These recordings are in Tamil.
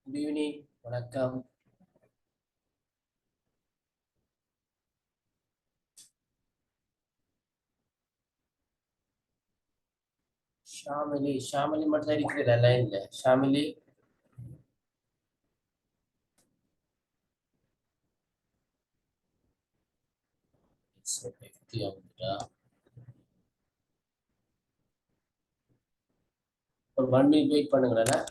Good evening. வணக்கம். ஷாமிலி மட்டும் தான் இருக்கிறீங்களா லைன்ல? ஷாமிலி வந்துட்டா. ஒரு 1 minute வெயிட் பண்ணுங்களேன்.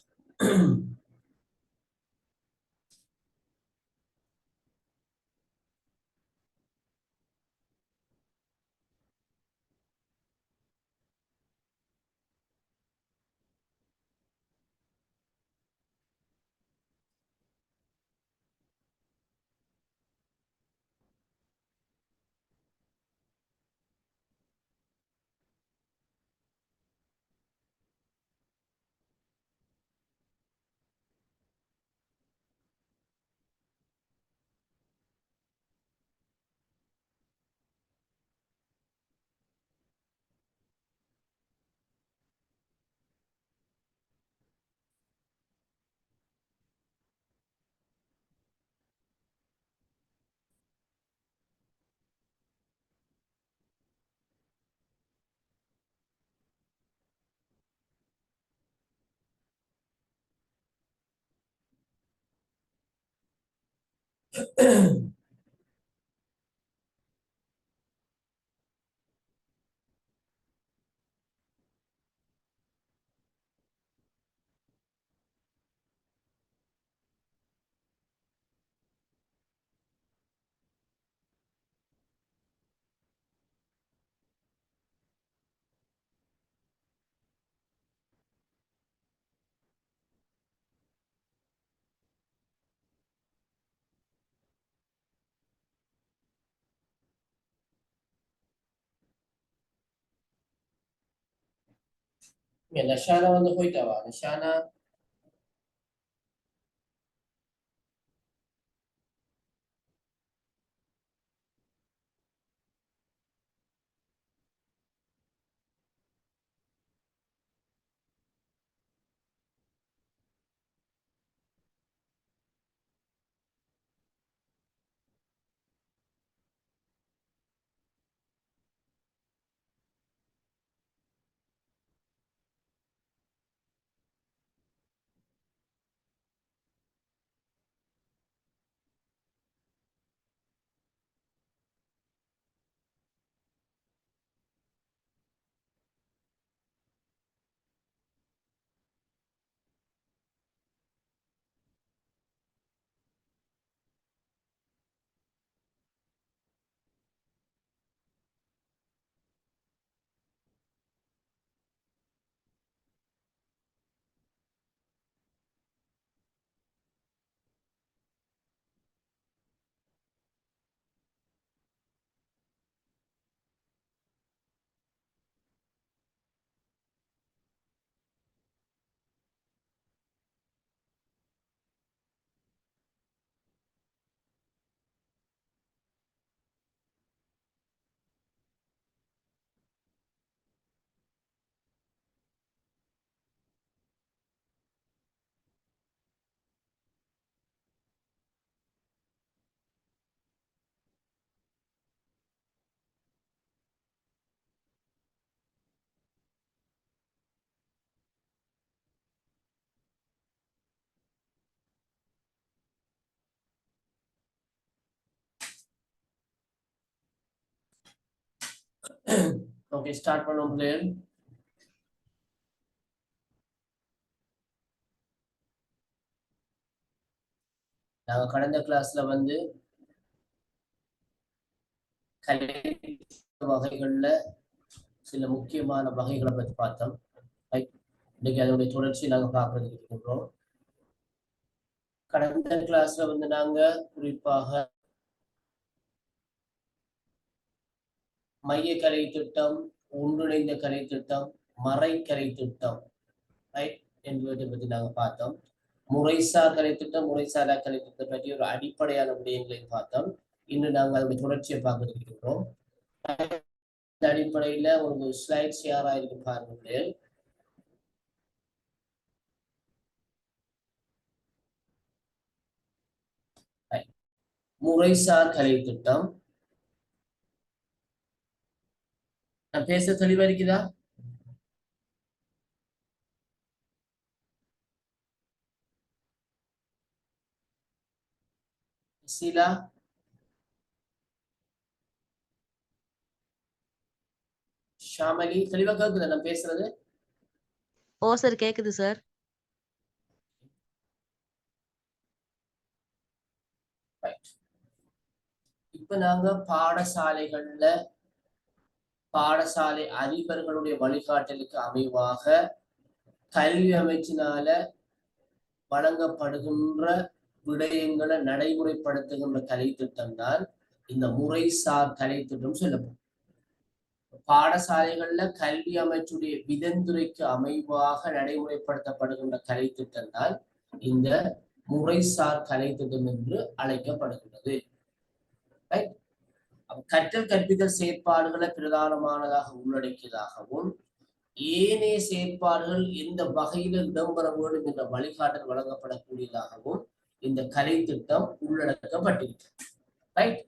லஷானா வந்து போயிட்டாவா? லஷானா ஓகே, ஸ்டார்ட் பண்ணுவோம் பிள்ளைகள். நாங்க கடந்த கிளாஸ்ல வந்து கலை வகைகள்ல சில முக்கியமான வகைகளை பற்றி பார்த்தோம். இன்னைக்கு அதனுடைய தொடர்ச்சி நாங்க பார்க்கறதுக்கு இருக்கின்றோம். கடந்த கிளாஸ்ல வந்து நாங்க குறிப்பாக மைய கலை திட்டம், ஒன்றிணைந்த கலை திட்டம், மறை கலை திட்டம் என்பதை பற்றி நாங்கள் பார்த்தோம். முறைசார் கலை திட்டம், முறைசாரா கலை திட்டம் பற்றி ஒரு அடிப்படையான விடயங்களை பார்த்தோம். இன்னும் நாங்கள் அதனுடைய தொடர்ச்சியை பார்க்க இருக்கிறோம். இந்த அடிப்படையில ஒரு ஸ்லைட்ஸ் யாரா இருக்கு பாருங்க. முறைசார் கலை திட்டம். நான் பேச தெளிவா இருக்குதா? சீலா, ஷாமலி, தெளிவா கேக்குதா நான் பேசுறது? ஓ சார், கேக்குது சார். இப்ப நாங்க பாடசாலை அதிபர்களுடைய வழிகாட்டலுக்கு அமைவாக கல்வி அமைச்சினால வழங்கப்படுகின்ற விடயங்களை நடைமுறைப்படுத்துகின்ற கலை திட்டம் தான் இந்த முறைசார் கலை திட்டம் சொல்லப்படும். பாடசாலைகள்ல கல்வி அமைச்சுடைய விதந்துரைக்கு அமைவாக நடைமுறைப்படுத்தப்படுகின்ற கலை திட்டம் தான் இந்த முறைசார் கலை திட்டம் என்று அழைக்கப்படுகின்றது. கற்றல் கற்பித்தல் செயற்பாடுகளை பிரதானமானதாக உள்ளடக்கியதாகவும் ஏனைய செயற்பாடுகள் எந்த வகையில இடம்பெற வேண்டும் என்ற வழிகாட்டல் வழங்கப்படக்கூடியதாகவும் இந்த கலை திட்டம் உள்ளடக்கப்பட்டிருக்கிறது. ரைட்.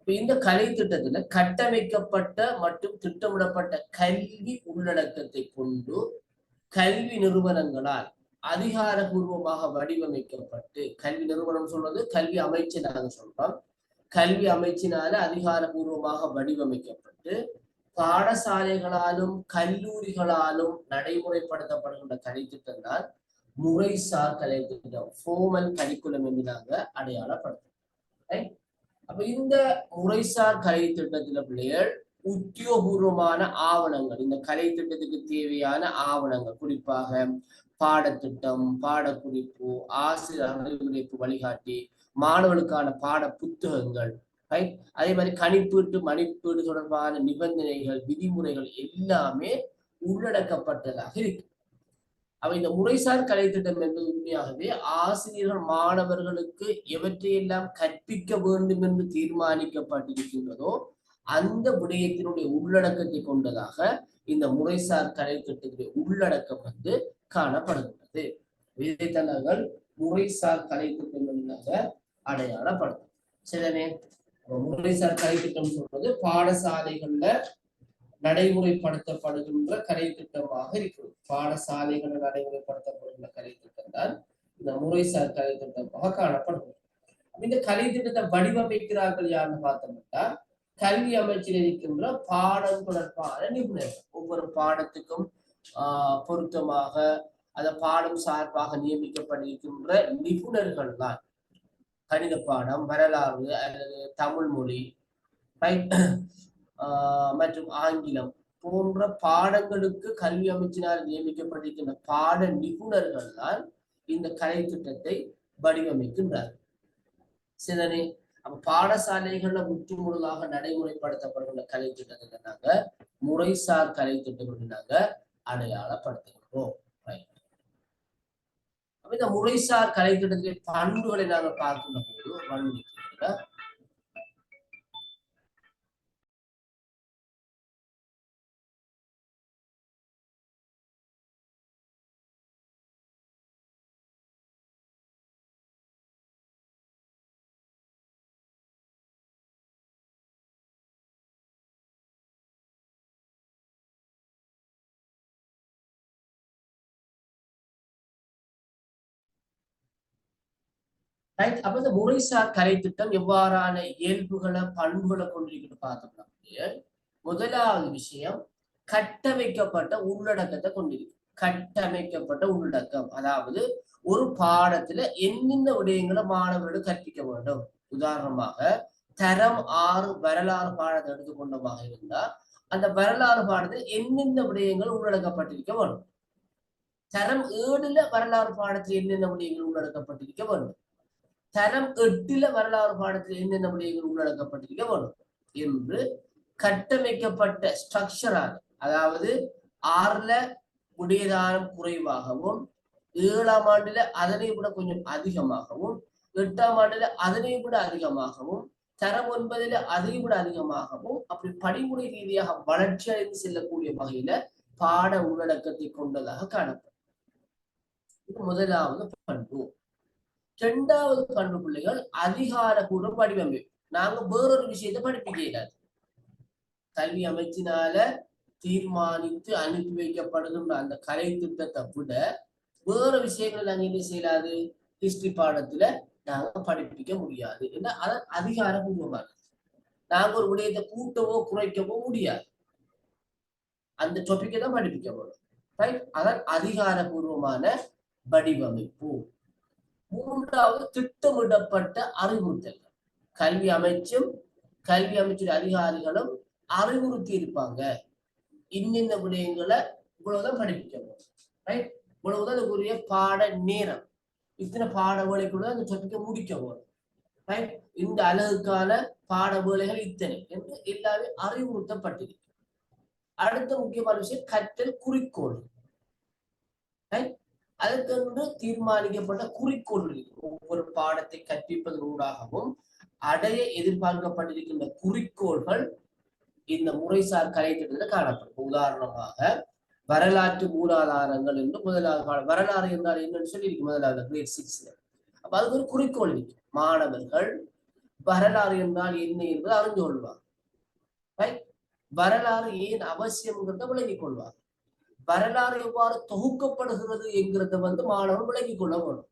இந்த கலை திட்டத்துல கட்டமைக்கப்பட்ட மற்றும் திட்டமிடப்பட்ட கல்வி உள்ளடக்கத்தை கொண்டு கல்வி நிறுவனங்களால் அதிகாரபூர்வமாக வடிவமைக்கப்பட்டு, கல்வி நிறுவனம் சொல்றது கல்வி அமைச்சு நாங்க சொல்றோம், கல்வி அமைச்சினால அதிகாரபூர்வமாக வடிவமைக்கப்பட்டு பாடசாலைகளாலும் கல்லூரிகளாலும் நடைமுறைப்படுத்தப்படுகின்ற கலை திட்டம் தான் முறைசார் கலை திட்டம், ஃபார்மல் கரிக்குலம் என்று நாங்க அடையாளப்படுத்தும். அப்ப இந்த முறைசார் கலை திட்டத்துல பிள்ளைகள் உத்தியோகபூர்வமான ஆவணங்கள், இந்த கலை திட்டத்துக்கு தேவையான ஆவணங்கள், குறிப்பாக பாடத்திட்டம், பாடக்குறிப்பு, ஆசிரியர் அறிவுரைப்பு வழிகாட்டி, மாணவர்களுக்கான பாட புத்தகங்கள், அதே மாதிரி கணிப்பீட்டு மதிப்பீடு தொடர்பான நிபந்தனைகள், விதிமுறைகள் எல்லாமே உள்ளடக்கப்பட்டதாக இருக்கு. அவ இந்த முறைசார் கலை திட்டம் என்பது உண்மையாகவே ஆசிரியர்கள் மாணவர்களுக்கு எவற்றையெல்லாம் கற்பிக்க வேண்டும் என்று தீர்மானிக்கப்பட்டிருக்கின்றதோ அந்த விடயத்தினுடைய உள்ளடக்கத்தை கொண்டதாக இந்த முறைசார் கலை திட்டத்துடைய உள்ளடக்கம் காணப்படுகின்றது. இதைத்தான் நாங்கள் முறைசார் கலை திட்டங்களாக அடையாளப்படுத்தும். சரிதானே? முறைசார் கலை திட்டம் சொல்றது பாடசாலைகள்ல நடைமுறைப்படுத்தப்படுகின்ற கலை திட்டமாக இருக்கிறது. பாடசாலைகள் நடைமுறைப்படுத்தப்படுகின்ற கலை திட்டம் தான் இந்த முறைசார் கலை திட்டமாக காணப்படுகிறது. இந்த கலை திட்டத்தை வடிவமைக்கிறார்கள் யாருன்னு பார்த்தோம்னா கல்வி அமைச்சில் இருக்கின்ற பாடம் தொடர்பான நிபுணர்கள். ஒவ்வொரு பாடத்துக்கும் பொருத்தமாக அந்த பாடம் சார்பாக நியமிக்கப்பட்டிருக்கின்ற நிபுணர்கள் தான் கணித பாடம், வரலாறு அல்லது தமிழ் மொழி மற்றும் ஆங்கிலம் போன்ற பாடங்களுக்கு கல்வி அமைச்சினால் நியமிக்கப்பட்டிருக்கின்ற பாட நிபுணர்கள் தான் இந்த கலை திட்டத்தை வடிவமைக்கின்றார். சிலரே அப்ப பாடசாலைகள்ல முற்றுமுழுதாக நடைமுறைப்படுத்தப்படுகின்ற கலை திட்டத்தை நாங்க முறைசார் கலை திட்டம் நாங்க அடையாளப்படுத்துகிறோம். இந்த முறைசார் கலை திட்டத்திலே பண்புகளை நாங்கள் பார்க்கின்ற போது வர்ணிக்கின்ற அப்ப இந்த முறைசார் கலை திட்டம் எவ்வாறான இயல்புகளை பண்புகளை கொண்டிருக்கிட்டு பார்த்தோம்னா முதலாவது விஷயம் கட்டமைக்கப்பட்ட உள்ளடக்கத்தை கொண்டிருக்கு. கட்டமைக்கப்பட்ட உள்ளடக்கம் அதாவது ஒரு பாடத்துல என்னென்ன விடயங்களை மாணவர்கள் கற்பிக்க வேண்டும். உதாரணமாக தரம் 6 வரலாறு பாடத்தை எடுத்துக்கொண்டமாக இருந்தா அந்த வரலாறு பாடத்தில் என்னென்ன விடயங்கள் உள்ளடக்கப்பட்டிருக்க வேண்டும். தரம் 7ல வரலாறு பாடத்தில் என்னென்ன விடயங்கள் உள்ளடக்கப்பட்டிருக்க வேண்டும். தரம் 8ல வரலாறு பாடத்தில் என்னென்ன விடயங்கள் உள்ளடக்கப்பட்டிருக்க வேண்டும் என்று கட்டமைக்கப்பட்ட ஸ்ட்ரக்சராக, அதாவது 6ல விடயதானம் குறைவாகவும் 7ஆம் ஆண்டுல அதனை விட கொஞ்சம் அதிகமாகவும் 8ஆம் ஆண்டுல அதனை விட அதிகமாகவும் தரம் 9ல அதை விட அதிகமாகவும் அப்படி படிமுறை ரீதியாக வளர்ச்சி அடைந்து செல்லக்கூடிய வகையில பாட உள்ளடக்கத்தை கொண்டதாக காணப்படும். இது முதலாவது பண்பு. இரண்டாவது பண்பு பிள்ளைகள் அதிகாரப்பூர்வ வடிவமைப்பு. நாங்க வேறொரு விஷயத்தை படிப்பிக்க இயலாது. கல்வி அமைச்சினால தீர்மானித்து அனுப்பி வைக்கப்படுகின்ற அந்த கலை திட்டத்தை விட வேற விஷயங்களை நாங்க என்ன செய்யலாது, ஹிஸ்டரி பாடத்துல நாங்க படிப்பிக்க முடியாது. ஏன்னா அது அதிகாரப்பூர்வமானது. நாங்க ஒரு விடயத்தை கூட்டவோ குறைக்கவோ முடியாது. அந்த டாபிக்கை தான் படிப்பிக்க முடியும். ரைட்? அதான் அதிகாரப்பூர்வமான வடிவமைப்பு. மூன்றாவது திட்டமிடப்பட்ட அறிவுறுத்தல். கல்வி அமைச்சும் கல்வி அமைச்சர் அதிகாரிகளும் அறிவுறுத்தி இருப்பாங்க. இன்னிந்த விடயங்களை இவ்வளவுதான் படிப்பிக்கணும். ரைட்? இவ்வளவுதான் அதுக்குரிய பாட நேரம். இத்தனை பாட வேலைக்குள்ள அந்த டாபிக்கை முடிக்க போறோம். ரைட்? இந்த அழகுக்கான பாட வேலைகள் இத்தனை என்று எல்லாமே அறிவுறுத்தப்பட்டிருக்கு. அடுத்த முக்கியமான விஷயம் கற்றல் குறிக்கோள். அதற்கு தீர்மானிக்கப்பட்ட குறிக்கோள்கள். ஒவ்வொரு பாடத்தை கற்பிப்பதன் ஊடாகவும் அடைய எதிர்பார்க்கப்பட்டிருக்கின்ற குறிக்கோள்கள் இந்த முறைசார் கலை திட்டத்தில் காணப்படும். உதாரணமாக வரலாற்று மூலாதாரங்கள் என்று முதலாவது வரலாறு என்றால் என்னன்னு சொல்லி இருக்கு முதலாவது கிரேட் 6. அப்ப அதுக்கு ஒரு குறிக்கோள் இருக்கு. மாணவர்கள் வரலாறு என்றால் என்ன என்பதை அறிந்து கொள்வார். வரலாறு ஏன் அவசியம்ங்கிறத விளங்கிக் கொள்வார். வரலாறு எவ்வாறு தொகுக்கப்படுகிறது என்கிறத மாணவன் விளங்கிக் கொள்ள வேண்டும்.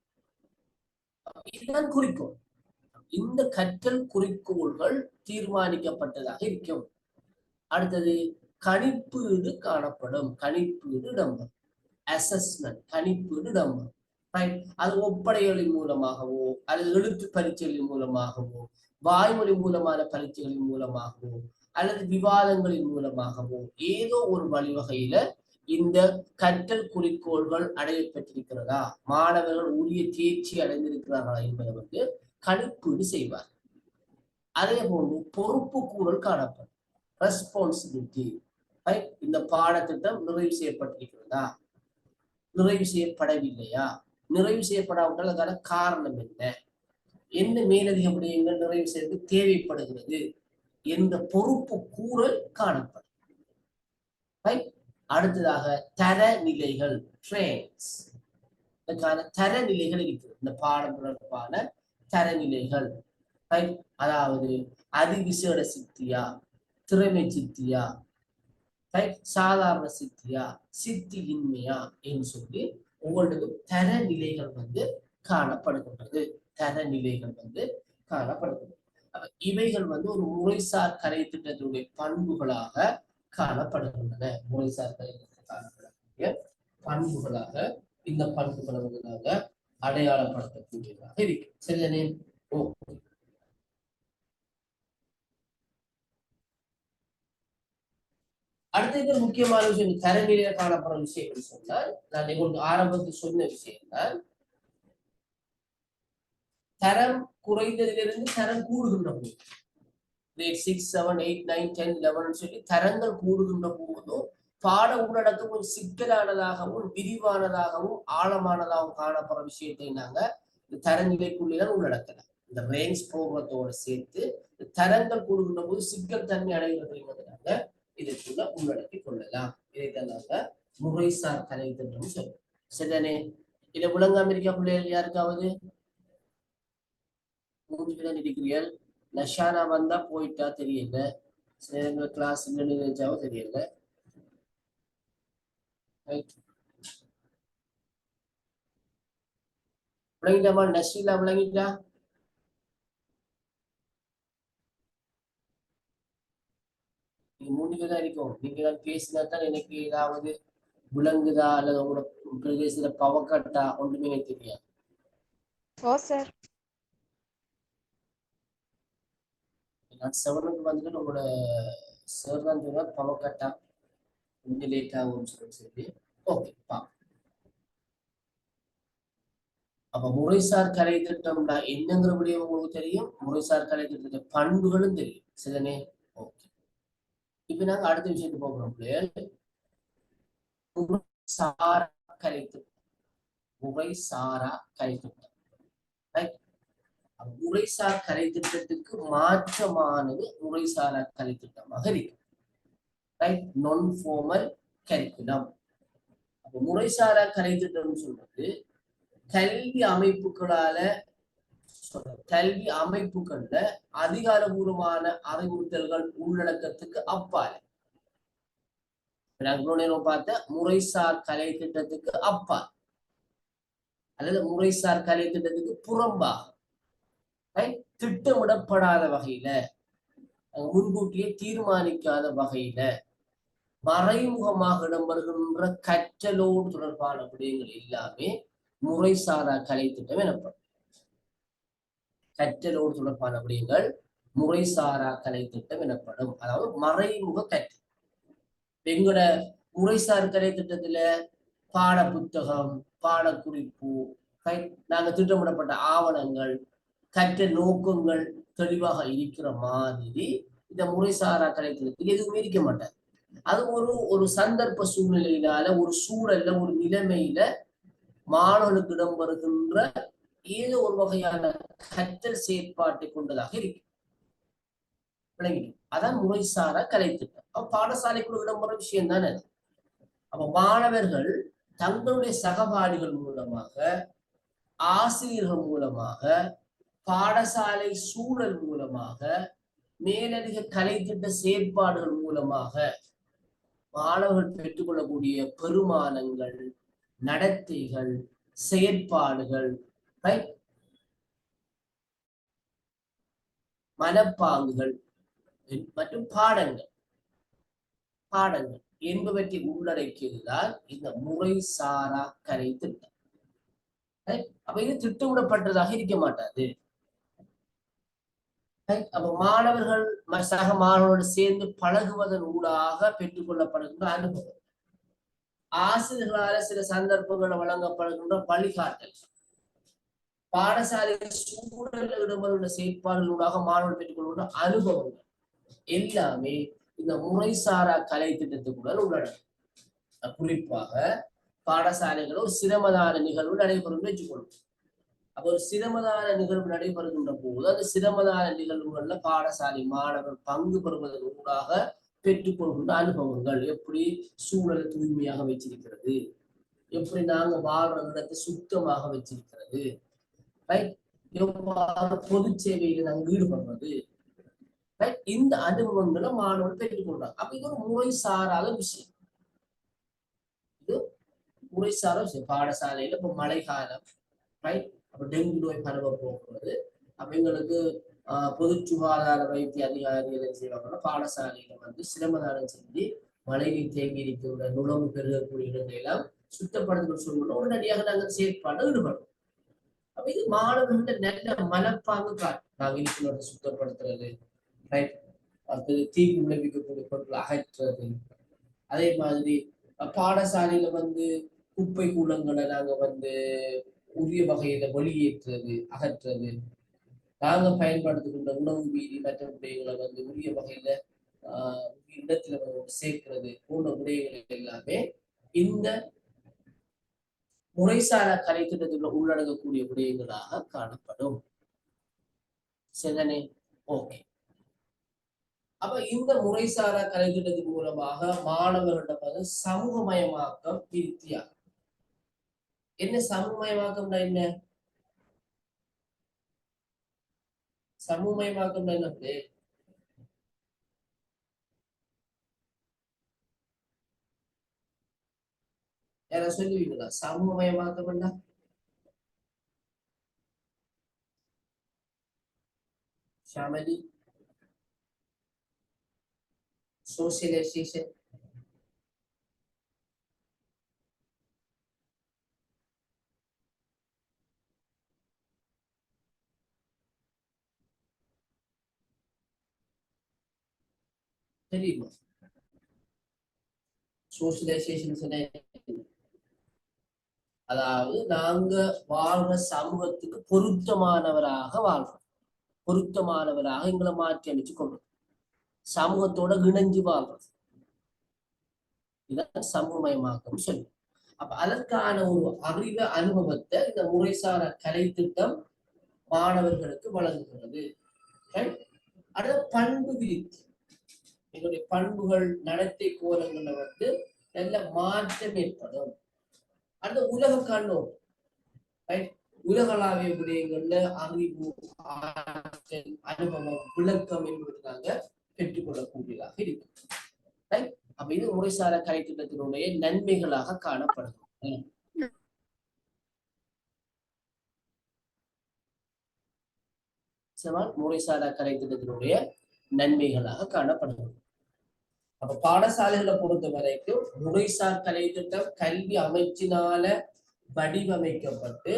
இதுதான் குறிக்கோள். இந்த கற்றல் குறிக்கோள்கள் தீர்மானிக்கப்பட்டதாக இருக்கும். அடுத்தது கணிப்பீடு காணப்படும். கணிப்பீடு இடம்பெறும். அசஸ்மெண்ட், கணிப்பீடு இடம்பெறும். அது ஒப்படைகளின் மூலமாகவோ அல்லது எழுத்து பரீட்சைகளின் மூலமாகவோ வாய்மொழி மூலமான பரீட்சைகளின் மூலமாகவோ அல்லது விவாதங்களின் மூலமாகவோ ஏதோ ஒரு வழிவகையில இந்த கற்றல் குறிக்கோள்கள் அடையப்பட்டிருக்கிறதா, மாணவர்கள் உரிய தேர்ச்சி அடைந்திருக்கிறார்களா என்பதை கணிப்பீடு செய்வார். அதே போன்று பொறுப்பு கூறல் காணப்படும். ரெஸ்பான்சிபிலிட்டி. இந்த பாடத்திட்டம் நிறைவு செய்யப்பட்டிருக்கிறதா, நிறைவு செய்யப்படவில்லையா, நிறைவு செய்யப்படாவிட்டால் அதற்கான காரணம் என்ன மேலதிக விடயங்கள் நிறைவு செய்ய தேவைப்படுகிறது என்ற பொறுப்பு கூறல் காணப்படும். அடுத்ததாக தரநிலைகள், ட்ரெயின்ஸ். இதற்கான தரநிலைகள் இருக்கிறது. இந்த பாடம் தொடர்பான தரநிலைகள். அதாவது அதிவிசேட சித்தியா, திறமை சித்தியா, சாதாரண சித்தியா, சித்தி இன்மையா என்று சொல்லி ஒவ்வொன்றுக்கும் தரநிலைகள் காணப்படுகின்றது. தரநிலைகள் காணப்படுகின்றது. இவைகள் ஒரு முறைசார் கலை திட்டத்தினுடைய பண்புகளாக காணப்படுகின்றன. முறைசார் கலை திட்டத்தில் காணப்படக்கூடிய பண்புகளாக இந்த பண்புகளை நாங்க அடையாளப்படுத்தக்கூடியதாக இருக்கு. சரிதானே? அடுத்த முக்கியமான விஷயம் தரநிலையில காணப்படுற விஷயம் சொன்னால், நான் உங்களுக்கு ஆரம்பத்தில் சொன்ன விஷயம் தான், தரம் குறைந்ததிலிருந்து தரம் கூடுகின்ற போது, கிரேட் 6, 7, 8, 9, 10, 11 சொல்லி தரங்கள் கூடுகின்ற போதும் பாட உள்ளடக்கம் ஒரு சிக்கலானதாகவும் விரிவானதாகவும் ஆழமானதாகவும் காணப்படுற விஷயத்தை நாங்க தரநிலைக்குள்ளேதான் உள்ளடக்கலாம். இந்த ரேஞ்ச் ப்ரோக்ராமத்தோட சேர்த்து தரங்கள் கூடுகின்ற போது சிக்கல் தன்மை அடைகிறது என்பதனால இதற்குள்ள உள்ளடக்கி கொள்ளலாம். இதைத்தான் நாங்க முறைசார் கலை திட்டம் சொல்றோம். சரிதானே? இல்ல உலக அமெரிக்கா பிள்ளைகள் யாருக்காவது 3 பேர் இருக்கிறீர்கள். லஷானா வந்தா போயிட்டா தெரியல, சில கிளாஸ் நினைச்சாவோ தெரியல. விளங்கிட்டாமா? நஷீலா விளங்கிட்டா? நீங்க 3 பேர் தான் இருக்கும். நீங்க தான் பேசினா தான் எனக்கு ஏதாவது விளங்குதா அல்லது உங்களோட பிரதேசத்துல பவர் கட்டா ஒன்றுமே எனக்கு தெரியாது. நான் 7க்கு வந்துட்டு உங்களோட சார் தான் சொன்னா பவர் கட்டா கொஞ்சம் லேட் ஆகும் சொல்லி. ஓகே, அப்ப முறைசார் கலை திட்டம்னா என்னங்கிற விடயம் உங்களுக்கு தெரியும். முறைசார் கலை திட்டத்தை பண்புகளும் தெரியும். சரிதானே? ஓகே, இப்ப நாங்க அடுத்த விஷயத்துக்கு போகிறோம். முறைசாரா கலை திட்டம். முறைசாரா கலை திட்டம். முறைசார் கலை திட்டத்துக்கு மாற்றமானது முறைசாரா கலை திட்டமாக இருக்கு. நான் ஃபார்மல் கரிக்குலம். முறைசாரா கலை திட்டம் சொல்றது கல்வி அமைப்புகளால கல்வி அமைப்புகள்ல அதிகாரபூர்வமான அறிவுறுத்தல்கள் உள்ளடக்கத்துக்கு அப்பால் பார்த்த முறைசார் கலை திட்டத்துக்கு அப்பால் அல்லது முறைசார் கலை திட்டத்துக்கு புறம்பாக திட்டமிடப்படாத வகையில முன்கூட்டியே தீர்மானிக்காத வகையில மறைமுகமாக இடம்பெறுகின்ற கற்றலோடு தொடர்பான விடயங்கள் எல்லாமே முறைசாரா கலை திட்டம் எனப்படும். கற்றலோடு தொடர்பான விடயங்கள் முறைசாரா கலை திட்டம் எனப்படும். அதாவது மறைமுக கற்றல். எங்களோட முறைசார் கலை திட்டத்துல பாட புத்தகம், பாடக்குறிப்பு, நாங்க திட்டமிடப்பட்ட ஆவணங்கள், கற்ற நோக்கங்கள் தெளிவாக இருக்கிற மாதிரி இந்த முறைசாரா கலை திட்டத்தில் எதுவுமே இருக்க மாட்டார். அது ஒரு சந்தர்ப்ப சூழ்நிலையினால, ஒரு சூழல்ல, ஒரு நிலைமையில மாணவர்களுக்கு இடம்பெறுகின்ற ஏதோ ஒரு வகையான கற்றல் செயற்பாட்டை கொண்டதாக இருக்கு. அதான் முறைசாரா கலை திட்டம். பாடசாலைக்குள்ள இடம்பெற விஷயம் தானே அது. அப்ப மாணவர்கள் தங்களுடைய சகபாடிகள் மூலமாக, ஆசிரியர்கள் மூலமாக, பாடசாலை சூழல் மூலமாக, மேலதிக கலை திட்ட செயற்பாடுகள் மூலமாக மாணவர்கள் பெற்றுக்கொள்ளக்கூடிய பெருமானங்கள், நடத்தைகள், செயற்பாடுகள், மனப்பாங்குகள் மற்றும் பாடங்கள் என்பவற்றை உள்ளடக்கியதுதான் இந்த முறைசாரா கலை திட்டம். அப்ப இது திட்டமிடப்பட்டதாக இருக்க மாட்டாது. அப்ப மாணவர்கள் சக மாணவர்களோடு சேர்ந்து பழகுவதன் ஊடாக பெற்றுக்கொள்ளப்படுகின்ற அனுபவம், ஆசிரியர்களால சில சந்தர்ப்பங்களை வழங்கப்படுகின்ற வழிகாட்டல், பாடசாலை சூழலில் இடம்பெறுகின்ற செயற்பாடுகளூடாக மாணவர்கள் பெற்றுக்கொள்கின்ற அனுபவங்கள் எல்லாமே இந்த முறைசாரா கலை திட்டத்துக்குள்ள உள்ளடங்கும். குறிப்பாக பாடசாலைகள் ஒரு சிரமதான நிகழ்வு நடைபெறும் வச்சுக்கொள்ளும். அப்ப ஒரு சிரமதான நிகழ்வு நடைபெறுகின்ற போது அந்த சிரமதான நிகழ்வுகள்ல பாடசாலை மாணவர் பங்கு பெறுவதன் ஊடாக பெற்றுக்கொள்கின்ற அனுபவங்கள், எப்படி சூழலை தூய்மையாக வச்சிருக்கிறது, எப்படி நாங்க வாழ்ற இடத்தை சுத்தமாக வச்சிருக்கிறது, எவ்வாறு பொது சேவையில நாங்க ஈடுபடுறது, இந்த அனுபவங்களை மாணவர்கள் பெற்றுக்கொள்றாங்க. அப்ப இது ஒரு முறை சாராத விஷயம். இது முறை சார விஷயம். பாடசாலையில இப்ப மழை காலம், அப்ப டெங்கு நோய் பரவ போகிறது. அப்ப எங்களுக்கு பொது சுகாதார வைத்திய அதிகாரிகள் என்ன செய்வாங்கன்னா, பாடசாலையில சிரமதானம் செஞ்சு மழைநீர் தேங்கி இருக்கின்ற நுழம்பு பெருகக்கூடிய இடங்களை எல்லாம் சுத்தப்படுத்துகிற சூழ்நிலை உடனடியாக நாங்கள் செயற்பாடு ஈடுபடுறோம். அப்ப இது மாணவர்கள நல்ல மனப்பாங்கு காட்டும். நாங்கள் இருக்கிறத சுத்தப்படுத்துறது, அடுத்தது தீங்கு விளைவிக்கக்கூடிய பொருட்களை அகற்றுறது, அதே மாதிரி பாடசாலையில குப்பை கூலங்களை நாங்க உரிய வகையில வெளியேற்றுறது, அகற்றுறது, நாங்க பயன்படுத்துகின்ற உணவு மீறி மற்ற விடயங்களை உரிய வகையில இடத்துல சேர்க்கிறது போன்ற விடயங்கள் எல்லாமே இந்த முறைசாரா கலை திட்டத்தில் உள்ளடங்கக்கூடிய விடயங்களாக காணப்படும். சரிதானே? ஓகே. அப்ப இந்த முறைசாரா கலை திட்டத்தின் மூலமாக மாணவர்களிடம் சமூகமயமாக்கம் விருத்தியாகும். என்ன சமூகமயமாக்கம்னா என்ன? சமூகமயமாக்கம்னா என்ன? யாரா சொல்லுவீங்களா சமூகமயமாக்கம்னா? ஷாமலி, socialization, தெரியுமா? சோசியலைசேஷன் அதாவது நாங்க வாழ்ற சமூகத்துக்கு பொருத்தமானவராக வாழ்றோம், பொருத்தமானவராக எங்களை மாற்றி அமைச்சு கொள்றோம், சமூகத்தோட இணைஞ்சு வாழ்றது. இதான் சமூகமயமாக்கம் சொல்லு. அப்ப அதற்கான ஒரு அறிவ அனுபவத்தை இந்த முறைசார கலை திட்டம் மாணவர்களுக்கு வழங்குகிறது. அடுத்த பண்பு விருத்தி, எங்களுடைய பண்புகள், நடத்தை கோலங்கள்ல நல்ல மாற்றம் ஏற்படும். அடுத்த உலக கண்ணோட்டம், உலகளாவிய விடயங்கள்ல அறிவு, ஆற்றல், அனுபவம், விளக்கம் என்பது நாங்க பெற்றுக்கொள்ளக்கூடியதாக இருக்கு. அப்ப இது முறைசாரா கலை திட்டத்தினுடைய நன்மைகளாக காணப்படுகிறது. முறைசாரா கலை திட்டத்தினுடைய நன்மைகளாக காணப்படுகிறது. அப்ப பாடசாலைகளை பொறுத்த வரைக்கும் முறைசார் கலை திட்டம் கல்வி அமைச்சினால வடிவமைக்கப்பட்டு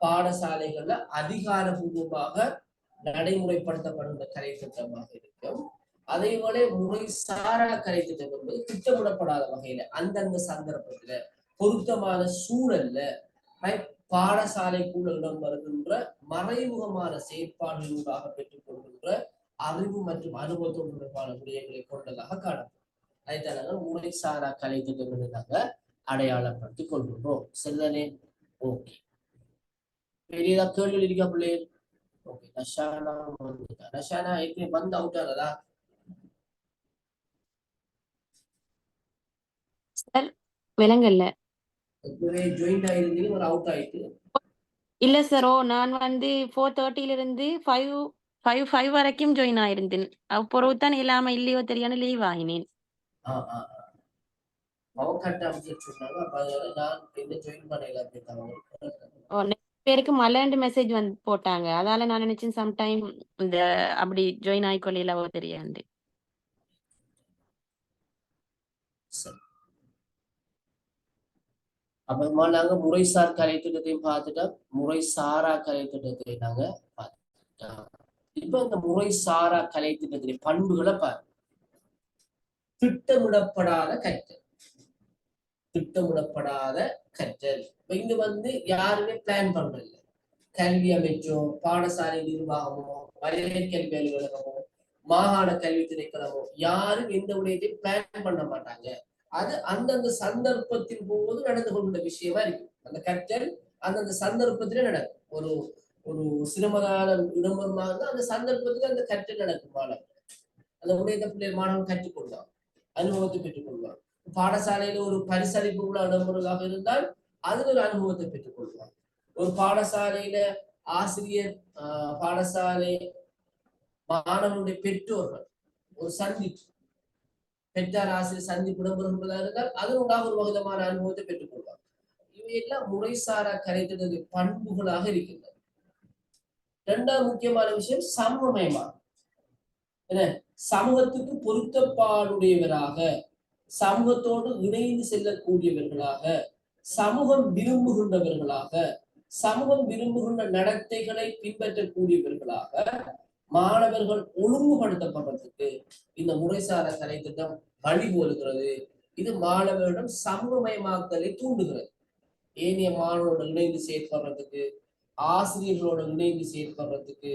பாடசாலைகள்ல அதிகாரபூர்வமாக நடைமுறைப்படுத்தப்படுகின்ற கலை திட்டமாக இருக்கும். அதே போல முறைசாரா கலை திட்டம் என்பது திட்டமிடப்படாத வகையில அந்தந்த சந்தர்ப்பத்துல பொருத்தமான சூழல்ல பாடசாலைக்குள்ள இடம் வருகின்ற மறைமுகமான செயற்பாடுகளாக பெற்றுக் கொள்கின்ற அறிவு மற்றும் அனுபவத்தோடு தொடர்பான விடயங்களை கொண்டதாக காணப்படும். அதைத்தான் நாங்கள் முறைசாரா கலை திட்டங்களை நாங்கள் அடையாளப்படுத்திக் கொள்கின்றோம். சரிதானே? ஓகே. வேற ஏதாவது கேள்வி இருக்கா பிள்ளைகள்? ஓகே. நஷானா வந்துட்டா. நஷானா ஏற்கனவே வந்து அவுட் ஆனதா? சார் விலங்கல்ல. எப்பவே ஜாயின் ஆயிருந்தீங்க ஒரு அவுட் ஆயிட்டு. இல்ல சார். நான் வந்து 4:30 இருந்து 5 வரைக்கும் ஜாயின் ஆயிருந்தேன். அப்புறம் தான் இல்லாம இல்லையோ தெரியாம லீவ் ஆகினேன். சொன்னாங்க. அப்ப அதனால நான் என்ன ஜாயின் பண்ணல நிறைய பேருக்கு மலையாண்டு மெசேஜ் வந்து போட்டாங்க. அதால நான் நினைச்சேன் சம்டைம் இந்த அப்படி ஜாயின் ஆயிக்கொள்ளவோ தெரியாது. அப்புறமா நாங்க முறைசார் கலை திட்டத்தையும் பார்த்துட்டோம், முறைசாரா கலை திட்டத்தை நாங்க பார்த்துட்டோம். இப்ப இந்த முறைசாரா கலை திட்டத்தின் பண்புகளை பாரு. திட்டமிடப்படாத கற்றல். திட்டமிடப்படாத கற்றல். இங்க வந்து யாருமே பிளான் பண்றது. கல்வி அமைச்சோ, பாடசாலை நிர்வாகமோ, வயல் கல்வி அலுவலகமோ, மாகாண கல்வி திணைக்களமோ யாரும் எந்த விடயத்தையும் பிளான் பண்ண மாட்டாங்க. அது அந்தந்த சந்தர்ப்பத்தின் போது நடந்து கொண்ட விஷயமா இருக்கு. அந்த கற்றல் அந்தந்த சந்தர்ப்பத்திலே நடக்கும். ஒரு ஒரு சிரமதான இடம்பெறமாக இருந்தால் அந்த சந்தர்ப்பத்துல அந்த கற்றல் நடக்கும். மாணவன் அந்த விடயத்தை பிள்ளைகள் மாணவன் கற்றுக்கொள்வான், அனுபவத்தை பெற்றுக்கொள்வான். பாடசாலையில ஒரு பரிசளிப்பு உள்ள இடம்பெறுவதாக இருந்தால் அதுல ஒரு அனுபவத்தை பெற்றுக்கொள்வான். ஒரு பாடசாலையில ஆசிரியர் பாடசாலை மாணவனுடைய பெற்றோர்கள் ஒரு சந்திப்பு, பெற்றார் ஆசிரியர் சந்திப்பு இடம்பெறுவதாக இருந்தால் அதனுடாக ஒரு விதமான அனுபவத்தை பெற்றுக் கொள்வார். இவையெல்லாம் முறைசாரா கலை திட்டத்தின் பண்புகளாக இருக்கின்றன. இரண்டாவது முக்கியமான விஷயம் சமூகமயமாகும். என்ன, சமூகத்துக்கு பொருத்தப்பாடுடையவராக, சமூகத்தோடு இணைந்து செல்லக்கூடியவர்களாக, சமூகம் விரும்புகின்றவர்களாக, சமூகம் விரும்புகின்ற நடத்தைகளை பின்பற்றக்கூடியவர்களாக மாணவர்கள் ஒழுங்குபடுத்தப்படுறதுக்கு இந்த முறைசாரா கலை திட்டம் வழிகோலுகிறது. இது மாணவர்களிடம் சமூகமயமாக்கலை தூண்டுகிறது. ஏனைய மாணவர்களோடு இணைந்து செயற்படுறதுக்கு, ஆசிரியர்களோடு இணைந்து செயற்படுறதுக்கு,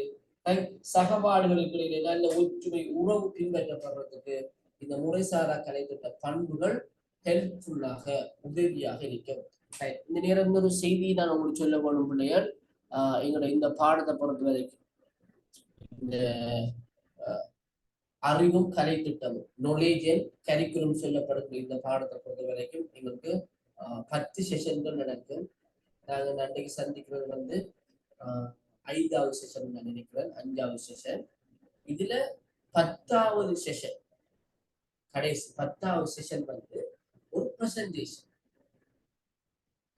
சகபாடுகளுக்கு இடையிலே நல்ல ஒற்றுமை உறவு பின்பற்றப்படுறதுக்கு இந்த முறைசாரா கலை திட்ட பண்புகள் ஹெல்ப்ஃபுல்லாக உதவியாக இருக்கும். இந்த நேரம் இன்னொரு செய்தியை நான் உங்களுக்கு சொல்ல போன பிள்ளைகள், எங்களோட இந்த பாடத்தை பொறுத்த வரைக்கும் இந்த அறிவும் கலை திட்டமும் நாலேஜ் அண்ட் கரிக்குலம் சொல்லப்படக்கூடிய இந்த பாடத்தை பொறுத்த வரைக்கும் எங்களுக்கு 10 செஷன்கள் நடக்கும். நாங்கள் அன்றைக்கு சந்திக்கிறது வந்து 5வது செஷன் நான் நினைக்கிறேன், 5வது செஷன். இதுல 10வது செஷன், கடைசி 10வது செஷன் வந்து ஒரு பிரசன்டேஷன்.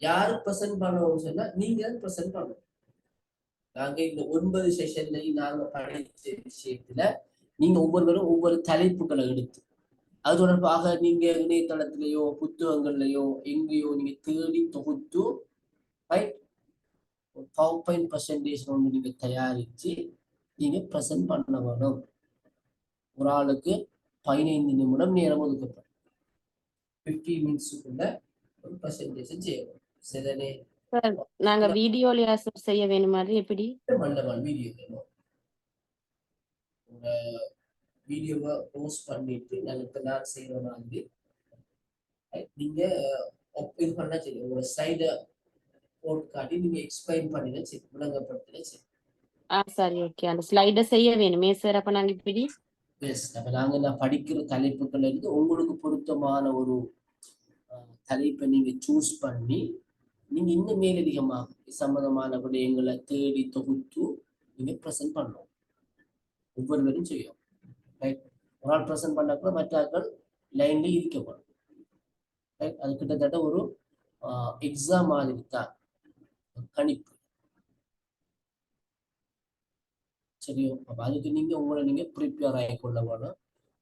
யாரு பிரசன்ட் பண்ணணும்னு சொன்னா நீங்க தான் பிரசன்ட் பண்ணணும். நாங்க இந்த 9 செஷன்லையும் நாங்க படிச்ச விஷயத்துல நீங்க ஒவ்வொருவரும் ஒவ்வொரு தலைப்புகளை எடுத்து அது தொடர்பாக நீங்க இணையதளத்திலேயோ புத்தகங்கள்லயோ எங்கேயோ நீங்க தேடி தொகுத்து PowerPoint பிரசன்டேஷன் ஒன்று நீங்க தயாரிச்சு நீங்க பிரசன்ட் பண்ண வேணும். ஒரு ஆளுக்கு 15 நிமிடம் நேரம் ஒதுக்கப்படும். 15 மினிட்ஸுக்குள்ள ஒரு பிரசன்டேஷன் செய்யணும். சரிதானே? நாங்க வீடியோல செய்ய வேணும் மாதிரி எப்படி? வீடியோவை போஸ்ட் பண்ணிட்டு நான் செய்யற மாதிரி நீங்க இது பண்ணா சரி, உங்களோட ஸ்லைட போட்டு காட்டி நீங்க எக்ஸ்பிளைன் பண்ணினா சரி, விளங்கப்படுத்தினா சரி. சரி, ஓகே. அந்த ஸ்லைட செய்ய வேணுமே சார். அப்ப நாங்க இப்படி அப்ப நாங்க படிக்கிற தலைப்புகள் இருந்து உங்களுக்கு பொருத்தமான ஒரு தலைப்பை நீங்க சூஸ் பண்ணி நீங்க இன்னும் மேலதிகமாக சம்பந்தமான விடயங்களை தேடி தொகுத்து நீங்க ப்ரெசென்ட் பண்ணணும். ஒவ்வொருவரும் செய்யும். ரைட், ஒரு ஆள் ப்ரெசென்ட் பண்ணப்ப மற்ற ஆட்கள் லைன்ல இருக்கப்படும். ரைட், அது கிட்டத்தட்ட ஒரு எக்ஸாம் மாதிரி தான், கணிப்பு. சரியோ, அப்ப அதுக்கு நீங்க உங்களை நீங்க ப்ரிப்பேர் ஆகி கொள்ள வேணும்.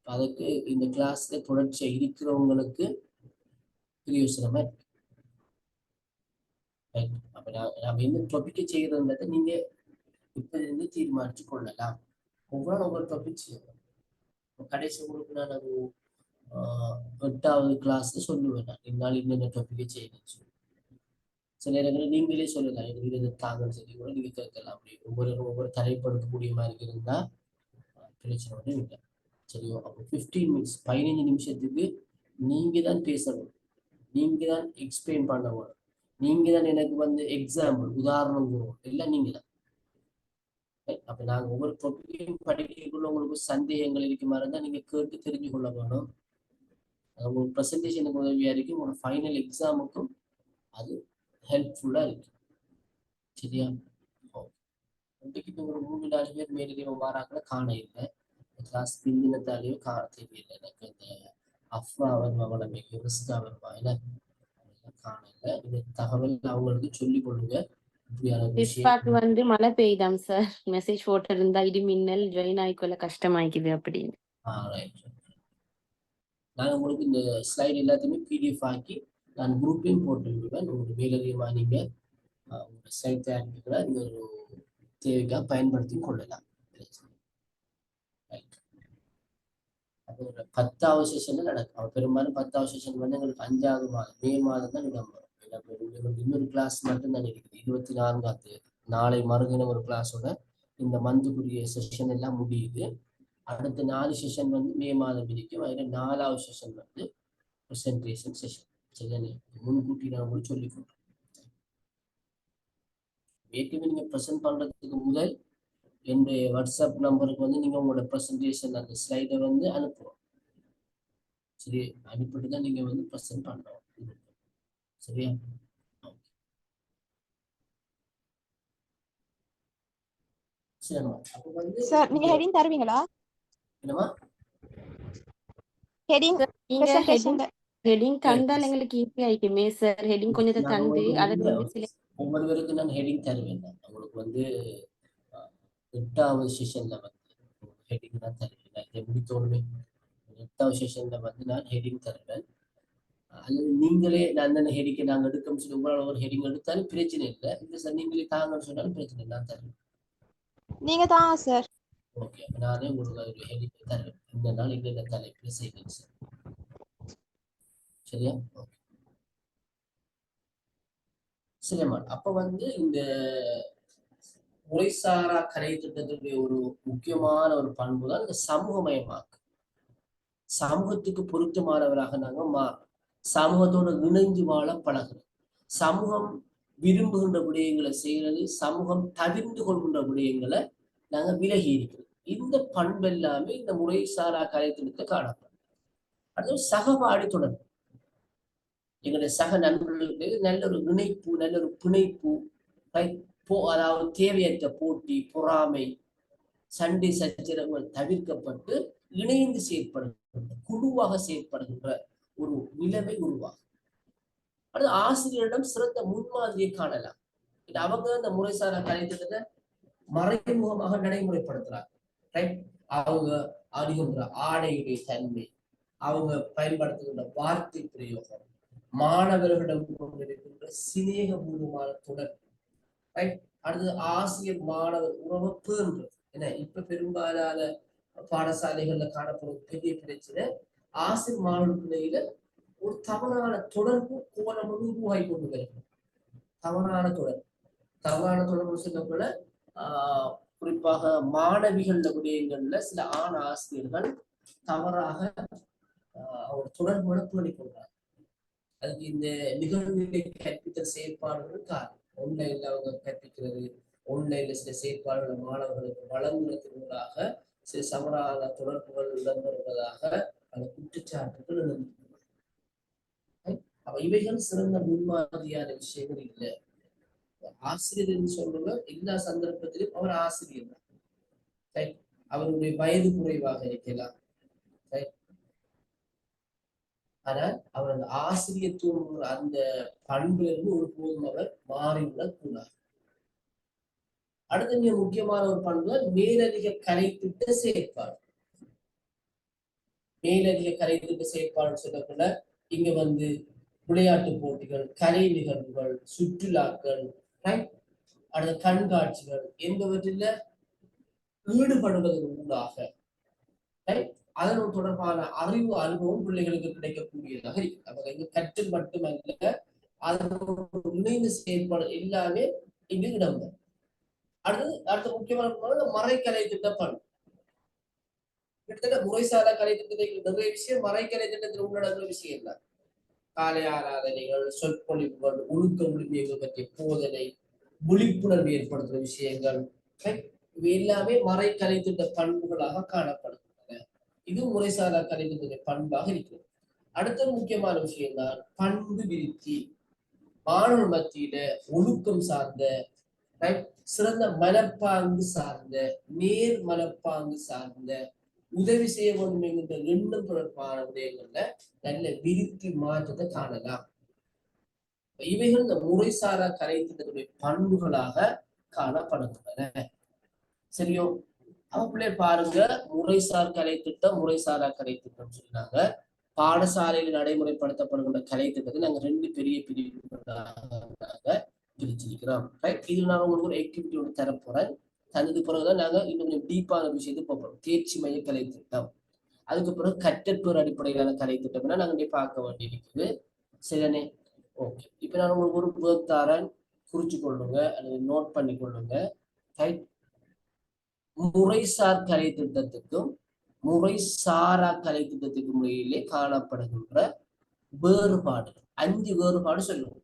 அதுக்கு இந்த கிளாஸ்ல தொடர்ச்சியா இருக்கிறவங்களுக்கு பிரயோசனமா இருக்கு. ரைட், அப்ப நம்ம என்ன டாபிக்கை செய்யறதுன்றதை நீங்க இப்ப இருந்து தீர்மானிச்சு கொள்ளலாம். ஒவ்வொரு டாபிக் செய்யணும். கடைசி உங்களுக்கு நான் அது 8வது கிளாஸ்ல சொல்லுவேன், நான் என்னால் என்னென்ன டாபிக்கை செய்யணும்னு சொல்லி. சில நேரங்களில் நீங்களே சொல்லலாம், எனக்கு இதை தாங்கன்னு சொல்லி கூட நீங்க கேட்கலாம். அப்படி ஒவ்வொரு தலைப்படுத்தக்கூடிய மாதிரி இருந்தா பிரச்சனை ஒன்றும் இல்லை. சரியோ, அப்போ 15 மினிட்ஸ் 15 நிமிஷத்துக்கு நீங்க தான் பேசணும், நீங்க தான் எக்ஸ்பிளைன் பண்ணணும், நீங்க தான் எனக்கு வந்து எக்ஸாம்பிள் உதாரணம் கூறுவோம், எல்லாம் நீங்க தான். அப்ப நாங்க ஒவ்வொரு டாபிக்கையும் படிக்கக்குள்ள உங்களுக்கு சந்தேகங்கள் இருக்குமா இருந்தா நீங்க கேட்டு தெரிஞ்சு கொள்ள வேணும். உங்களுக்கு ப்ரெசன்டேஷனுக்கு உதவியா இருக்கு, உங்களோட ஃபைனல் எக்ஸாமுக்கும் அது ஹெல்ப்ஃபுல்லா இருக்கு. சரியா? இன்றைக்கு இப்போ ஒரு 3-4 பேர் மேலதிகம் வாராக்களை காண இல்லை. கிளாஸ் பிந்தினத்தாலேயோ காண தெரியல. எனக்கு இந்த அஃப்ரா வருவாங்க, நம்ம ரிஸ்கா வருவா, ஏன்னா காணல. இந்த தகவல் அவங்களுக்கு சொல்லிக் கொள்ளுங்க. பிஸ்பாக்கு வந்து மழை பெய்யுதாம் சார், மெசேஜ் போட்டு இருந்தா இடி மின்னல் ஜாயின் ஆயிக்கொள்ள கஷ்டமாயிக்குது அப்படின்னு. நான் உங்களுக்கு இந்த ஸ்லைடு எல்லாத்தையுமே பிடிஎஃப் ஆக்கி நான் குரூப்பையும் போட்டு விடுவேன். உங்களுக்கு மேலதிகமாக நீங்க உங்களோட ஸ்லைட் தயாரிப்புகளை நீங்க ஒரு தேவைக்காக பயன்படுத்தி கொள்ளலாம். அது ஒரு 10வது செஷன்ல நடக்கும். பெரும்பாலும் 10வது செஷன் வந்து எங்களுக்கு 5வது மாதம் மே மாதம் தான் இடம்பெறும். இன்னொரு கிளாஸ் மட்டும் தான் இருக்குது, 24ஆம் தேதி. நாளை மறுதினம் ஒரு கிளாஸோட இந்த மந்த்துக்குரிய செஷன் எல்லாம் முடியுது. அடுத்த 4 செஷன் வந்து மே மாதம் இருக்கும். அதுல 4வது செஷன் வந்து ப்ரெசன்டேஷன் செஷன். சரிதானே? முன்கூட்டி நான் உங்களுக்கு சொல்லிக் கொடுறேன். ஏற்கனவே நீங்க ப்ரெசென்ட் பண்றதுக்கு முதல் என்னுடைய வாட்ஸ்அப் நம்பருக்கு வந்து நீங்க உங்களோட ப்ரெசன்டேஷன் அந்த ஸ்லைடை வந்து அனுப்புவோம். சரி, அனுப்பிட்டு தான் நீங்க வந்து ப்ரெசென்ட் பண்ணணும். சரியா? சரிம்மா, அப்ப வந்து சார் நீங்க ஹெடிங் தருவீங்களா? என்னமா ஹெடிங் பிரசன்டேஷன் ஹெடிங் தந்தால் எங்களுக்கு ஈஸி ஆயிக்குமே சார். ஹெடிங் கொஞ்சத்தை நான் தந்து உங்களுக்கு அதுல இருந்து சில ஒவ்வொருவருக்கு நான் ஹெடிங் தருவேன். உங்களுக்கு வந்து 8வது செஷன்ல வந்து ஹெடிங் தான் தருவேன். இதை முடித்தோடுமே 8வது செஷன்ல வந்து நான் ஹெடிங் தருவேன். அல்லது நீங்களே அந்த ஹெடிங்கை நாங்கள் எடுக்கணும்னு சொல்லி உங்களால் ஒரு ஹெடிங் எடுத்தாலும் பிரச்சனை இல்லை. இல்லை சார் நீங்களே தாங்கன்னு சொன்னாலும் பிரச்சனை இல்லை, நான் தருவேன். நீங்க தான் சார். ஓகே, நானே உங்களுக்கு ஒரு ஹெடிங் தருவேன். இந்த நாள் இந்த தலைப்பில் செய்வேன் சார். சரியா? ஓகே, சரிம்மா. அப்ப வந்து இந்த முறைசாரா கலை திட்டத்தினுடைய ஒரு முக்கியமான ஒரு பண்பு தான் இந்த சமூகமயமாக்கு. சமூகத்துக்கு பொருத்தமானவராக நாங்க மாறோம். சமூகத்தோட இணைஞ்சு வாழ பழகிறோம். சமூகம் விரும்புகின்ற விடயங்களை செய்யறது, சமூகம் தவிர்ந்து கொள்கின்ற விடயங்களை நாங்க விலகி இருக்கிறோம். இந்த பண்பு எல்லாமே இந்த முறைசாரா கலை திட்டத்தை காணப்படும். அது சகபாடி தொடர்பு. எங்களுடைய சக நண்பர்களுக்கு நல்ல ஒரு இணைப்பு, நல்ல ஒரு பிணைப்பு, அதாவது தேவையற்ற போட்டி, பொறாமை, சண்டை சச்சரவுகள் தவிர்க்கப்பட்டு இணைந்து செயற்படுகின்ற, குழுவாக செயற்படுகின்ற ஒரு நிலைமை உருவாகும். அது ஆசிரியரிடம் சிறந்த முன்மாதிரியை காணலாம். அவங்க இந்த முறைசாரா கலைத்திட்டத்தை மறைமுகமாக நடைமுறைப்படுத்துறாங்க. அவங்க அணிகின்ற ஆடையுடைய தன்மை, அவங்க பயன்படுத்துகின்ற வார்த்தை பிரயோகம், மாணவர்களிடம் கொண்டிருக்கின்ற சிநேகபூர்வமான தொடர்பு. அடுத்தது ஆசிரியர் மாணவர் உறவை பேணுறது. ஏன்னா இப்ப பெரும்பாலான பாடசாலைகள்ல காணப்படும் பெரிய பிரச்சனை ஆசிரியர் மாணவர்களிடையில ஒரு தவறான தொடர்பு கோணம் உருவாகி கொண்டு வருகிறது. தவறான தொடர்பு சொல்லப்போல குறிப்பாக மாணவிகள் விடயங்கள்ல சில ஆண் ஆசிரியர்கள் தவறாக அவர் தொடர்புகளை பேணிக் கொள்றாங்க. அதுக்கு இந்த நிகழ்நிலை கற்பித்தல் செயற்பாடுகள் காரணம். ஆன்லைன்ல அவங்க கற்பிக்கிறது, ஆன்லைன்ல சில செயற்பாடுகள் மாணவர்களுக்கு வழங்குவதற்காக சில சமராக தொடர்புகள் இடம்பெறுவதாக அந்த குற்றச்சாட்டுகள் எழுந்துள்ளன. அப்ப இவைகள் சிறந்த முன்மாதிரியான விஷயங்கள் இல்லை. ஆசிரியர் சொல்றவர் எல்லா சந்தர்ப்பத்திலும் அவர் ஆசிரியர் தான். Right? அவருடைய வயது குறைவாக இருக்கலாம். Right? ஆனால் அவர் அந்த ஆசிரியத்துவம் அந்த பண்பிலிருந்து ஒருபோதும் அவர் மாறிவிடக் கூடாது. அடுத்த மிக முக்கியமான ஒரு பண்பு மேலதிக கலைத்திட்ட செயற்பாடு. மேலதிக கலைத்திட்ட செயற்பாடு சொல்லக்குள்ள இங்க விளையாட்டு போட்டிகள், கலை நிகழ்வுகள், சுற்றுலாக்கள், அடுத்த கண்காட்சிகள் என்பவற்றில் ஈடுபடுவதன் ஊடாக அதன் தொடர்பான அறிவு அனுபவம் பிள்ளைகளுக்கு கிடைக்கக்கூடியதாக இருக்கு. அப்ப இங்க கற்றல் மட்டுமல்ல, அதனோடு இணைந்து செயல்பாடு எல்லாமே இங்கு இடம்பெறும். அடுத்த முக்கியமான மறைக்கலை திட்டம். கிட்டத்தட்ட முறைசாரா கலை திட்டத்தில் நிறைய விஷயம் மறைக்கலை திட்டத்தில் உள்ளடங்குற விஷயம் தான். காலை ஆராதனைகள், சொற்பொழிவுகள், ஒழுக்க உரிமைகள் பற்றிய போதனை, விழிப்புணர்வு ஏற்படுத்துற விஷயங்கள், இவை எல்லாமே மறைக்கலை திட்ட பண்புகளாக காணப்படுகின்றன. இது முறைசாரா கலை திட்ட பண்பாக இருக்கிறது. அடுத்த முக்கியமான விஷயம் தான் பண்பு விருத்தி. மாணவர் மத்தியில ஒழுக்கம் சார்ந்த, சிறந்த மனப்பாங்கு சார்ந்த, நேர் மனப்பாங்கு சார்ந்த, உதவி செய்ய வேண்டும் என்கின்ற எண்ணம் தொடர்பான விடயங்கள்ல நல்ல விருத்தி மாற்றத்தை காணலாம். இவைகள் இந்த முறைசாரா கலை திட்டத்துடைய பண்புகளாக காணப்படுகின்றன. சரியோ? அவங்களே பாருங்க, முறைசார் கலை திட்டம், முறைசாரா கலை திட்டம் சொன்னாங்க. பாடசாலையில் நடைமுறைப்படுத்தப்படுகின்ற கலை திட்டத்தை நாங்க 2 பெரிய பிரிவுகளாக பிரிச்சிருக்கிறோம். இது நான் உங்களுக்கு ஒரு ஆக்டிவிட்டி ஒன்று தரப்போறேன். தந்தது பிறகுதான் நாங்க இன்னும் கொஞ்சம் டீப்பான விஷயத்துக்கு போகிறோம். தேர்ச்சி மைய கலை திட்டம், அதுக்கு பிறகு கற்றற்பேர் அடிப்படையிலான கலை திட்டம்னா நாங்க பார்க்க வேண்டியிருக்குது. சரிதானே? ஓகே. இப்ப நான் உங்களுக்கு ஒரு வேர்க் தரேன், குறிச்சு கொள்ளுங்க அல்லது நோட் பண்ணி கொள்ளுங்க. முறைசார் கலை திட்டத்துக்கும் முறைசாரா கலை திட்டத்துக்கும் இடையிலே காணப்படுகின்ற வேறுபாடு 5 வேறுபாடு சொல்லுவோம்.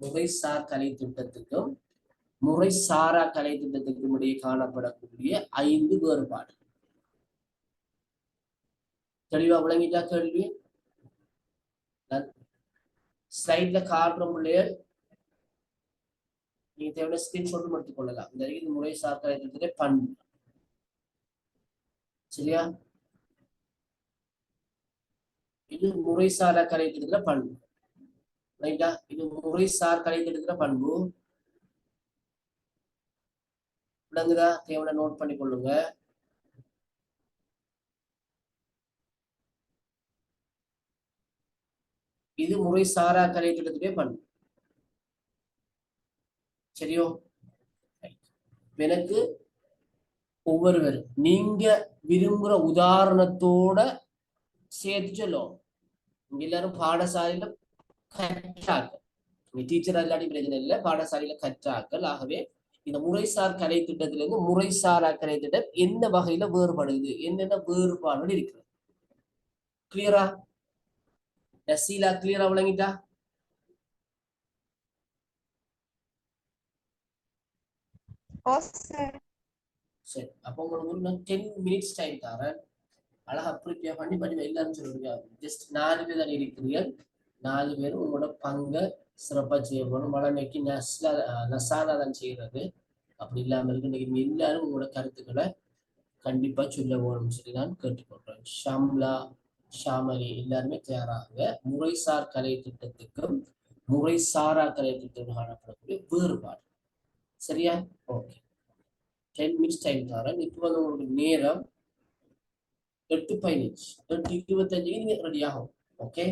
முறைசார் கலை திட்டத்துக்கும் முறைசாரா கலை திட்டத்துக்கும் இடையே காணப்படக்கூடிய 5 வேறுபாடு. தெளிவா விளங்கிட்டா கேள்வி? ஸ்லைட்ல காட்டுற பிள்ளைகள் நீங்க தேவையான ஸ்கிரீன்ஷாட்டும் எடுத்துக் கொள்ளலாம். இந்த இது முறைசார் கலை திட்டத்திலே பண்பு. சரியா? இது முறைசாரா கலை திட்டத்துல பண்பு. ரைட்டா? இது முறைசார் கலை திட்டத்துல பண்பு. விளங்குதா? தேவையான நோட் பண்ணி கொள்ளுங்க. இது முறைசாரா கலை திட்டத்திலே பண்பு. சரியோ? எனக்கு ஒவ்வொருவரும் நீங்க விரும்புற உதாரணத்தோட சேர்த்து சொல்லும். எல்லாரும் பாடசாலையில கற்றாக்கள், டீச்சர் இல்லாட்டி பிரச்சனை இல்லை, பாடசாலையில கற்றாக்கள். ஆகவே இந்த முறைசார் கலை திட்டத்திலிருந்து முறைசாரா கலை திட்டம் என்ன வகையில வேறுபடுது, என்னென்ன வேறுபாடுகள் இருக்கிறது? கிளியரா? நசீலா கிளியரா விளங்கிட்டா? சரி, அப்போ உங்களுக்கு ஒரு 10 minutes டைம் தரேன். அழகா ப்ரிப்பேர் பண்ணி எல்லாரும் சொல்லுங்க. ஜஸ்ட் 4 பேர் தான் இருக்கிறீர்கள். 4 பேரும் உங்களோட பங்கை சிறப்பா செய்ய போகணும். வளமைக்கு நசாலா தான் செய்யறது. அப்படி இல்லாமல் இருக்கு. இன்னைக்கு எல்லாரும் உங்களோட கருத்துக்களை கண்டிப்பா சொல்ல போகணும்னு சொல்லி நான் கேட்டுக்கொள்றேன். ஷாம்லா, ஷாமலி எல்லாருமே தயாராக. முறைசார் கலை திட்டத்துக்கும் முறைசாரா கலை திட்டம் காணப்படக்கூடிய வேறுபாடு. சரியா? ஓகே. 10 minutes டைம் தரேன். இப்போ உங்களுக்கு நேரம் 8:15, 8:25 நீங்க ரெடி ஆகும். ஓகே.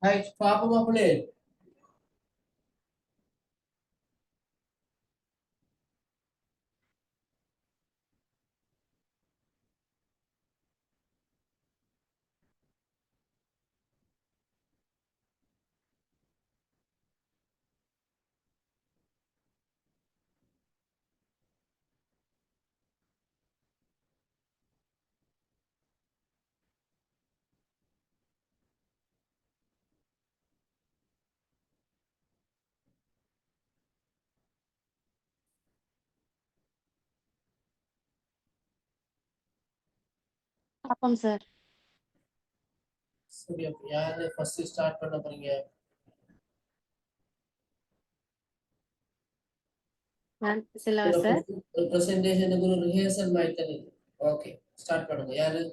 ரைட் பாப்போமா பிள்ளை? பாப்போம் சார். சரி, அப்ப யாரு ஃபர்ஸ்ட் ஸ்டார்ட் பண்ண போறீங்க? நான் சிலவ சார். ஒரு பிரசன்டேஷனுக்கு ஒரு ரிஹர்சல் மாதிரி தானே. ஓகே, ஸ்டார்ட் பண்ணுங்க. யாரு?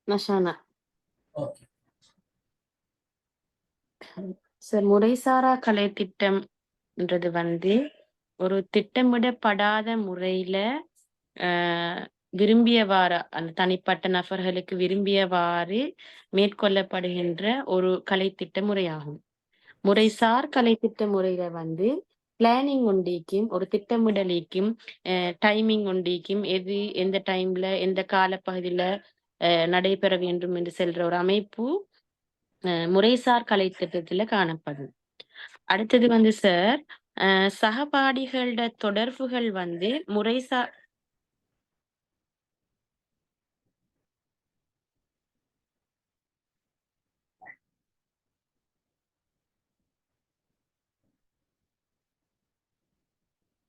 நஷானா. ஓகே. சார், முறைசாரா கலை திட்டம்ன்றது வந்து ஒரு திட்டமிடப்படாத முறையில விரும்பியவாறு அந்த தனிப்பட்ட நபர்களுக்கு விரும்பியவாறு மேற்கொள்ளப்படுகின்ற ஒரு கலை திட்ட முறையாகும். முறைசார் கலை திட்ட முறையில வந்து பிளானிங் ஒண்டிக்கும் ஒரு திட்டமிடலிக்கும் டைமிங் ஒண்டிக்கும் எது எந்த டைம்ல எந்த காலப்பகுதியில நடைபெற வேண்டும் என்று செல்ற ஒரு அமைப்பு முறைசார் கலை திட்டத்துல காணப்படும். அடுத்தது வந்து சார், சகபாடிகளோட தொடர்புகள் வந்து முறைசார்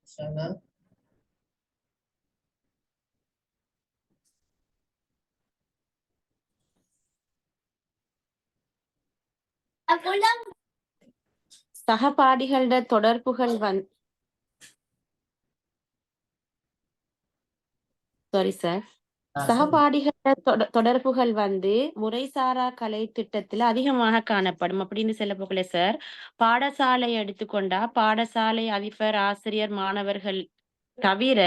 ஷானா? சகபாடிகளோட தொடர்புகள் சாரி சார், சகபாடிகளோட தொடர்புகள் வந்து முறைசாரா கலை திட்டத்துல அதிகமாக காணப்படும் அப்படின்னு சொல்ல போகல சார். பாடசாலை எடுத்துக்கொண்டா பாடசாலை அதிபர், ஆசிரியர், மாணவர்கள் தவிர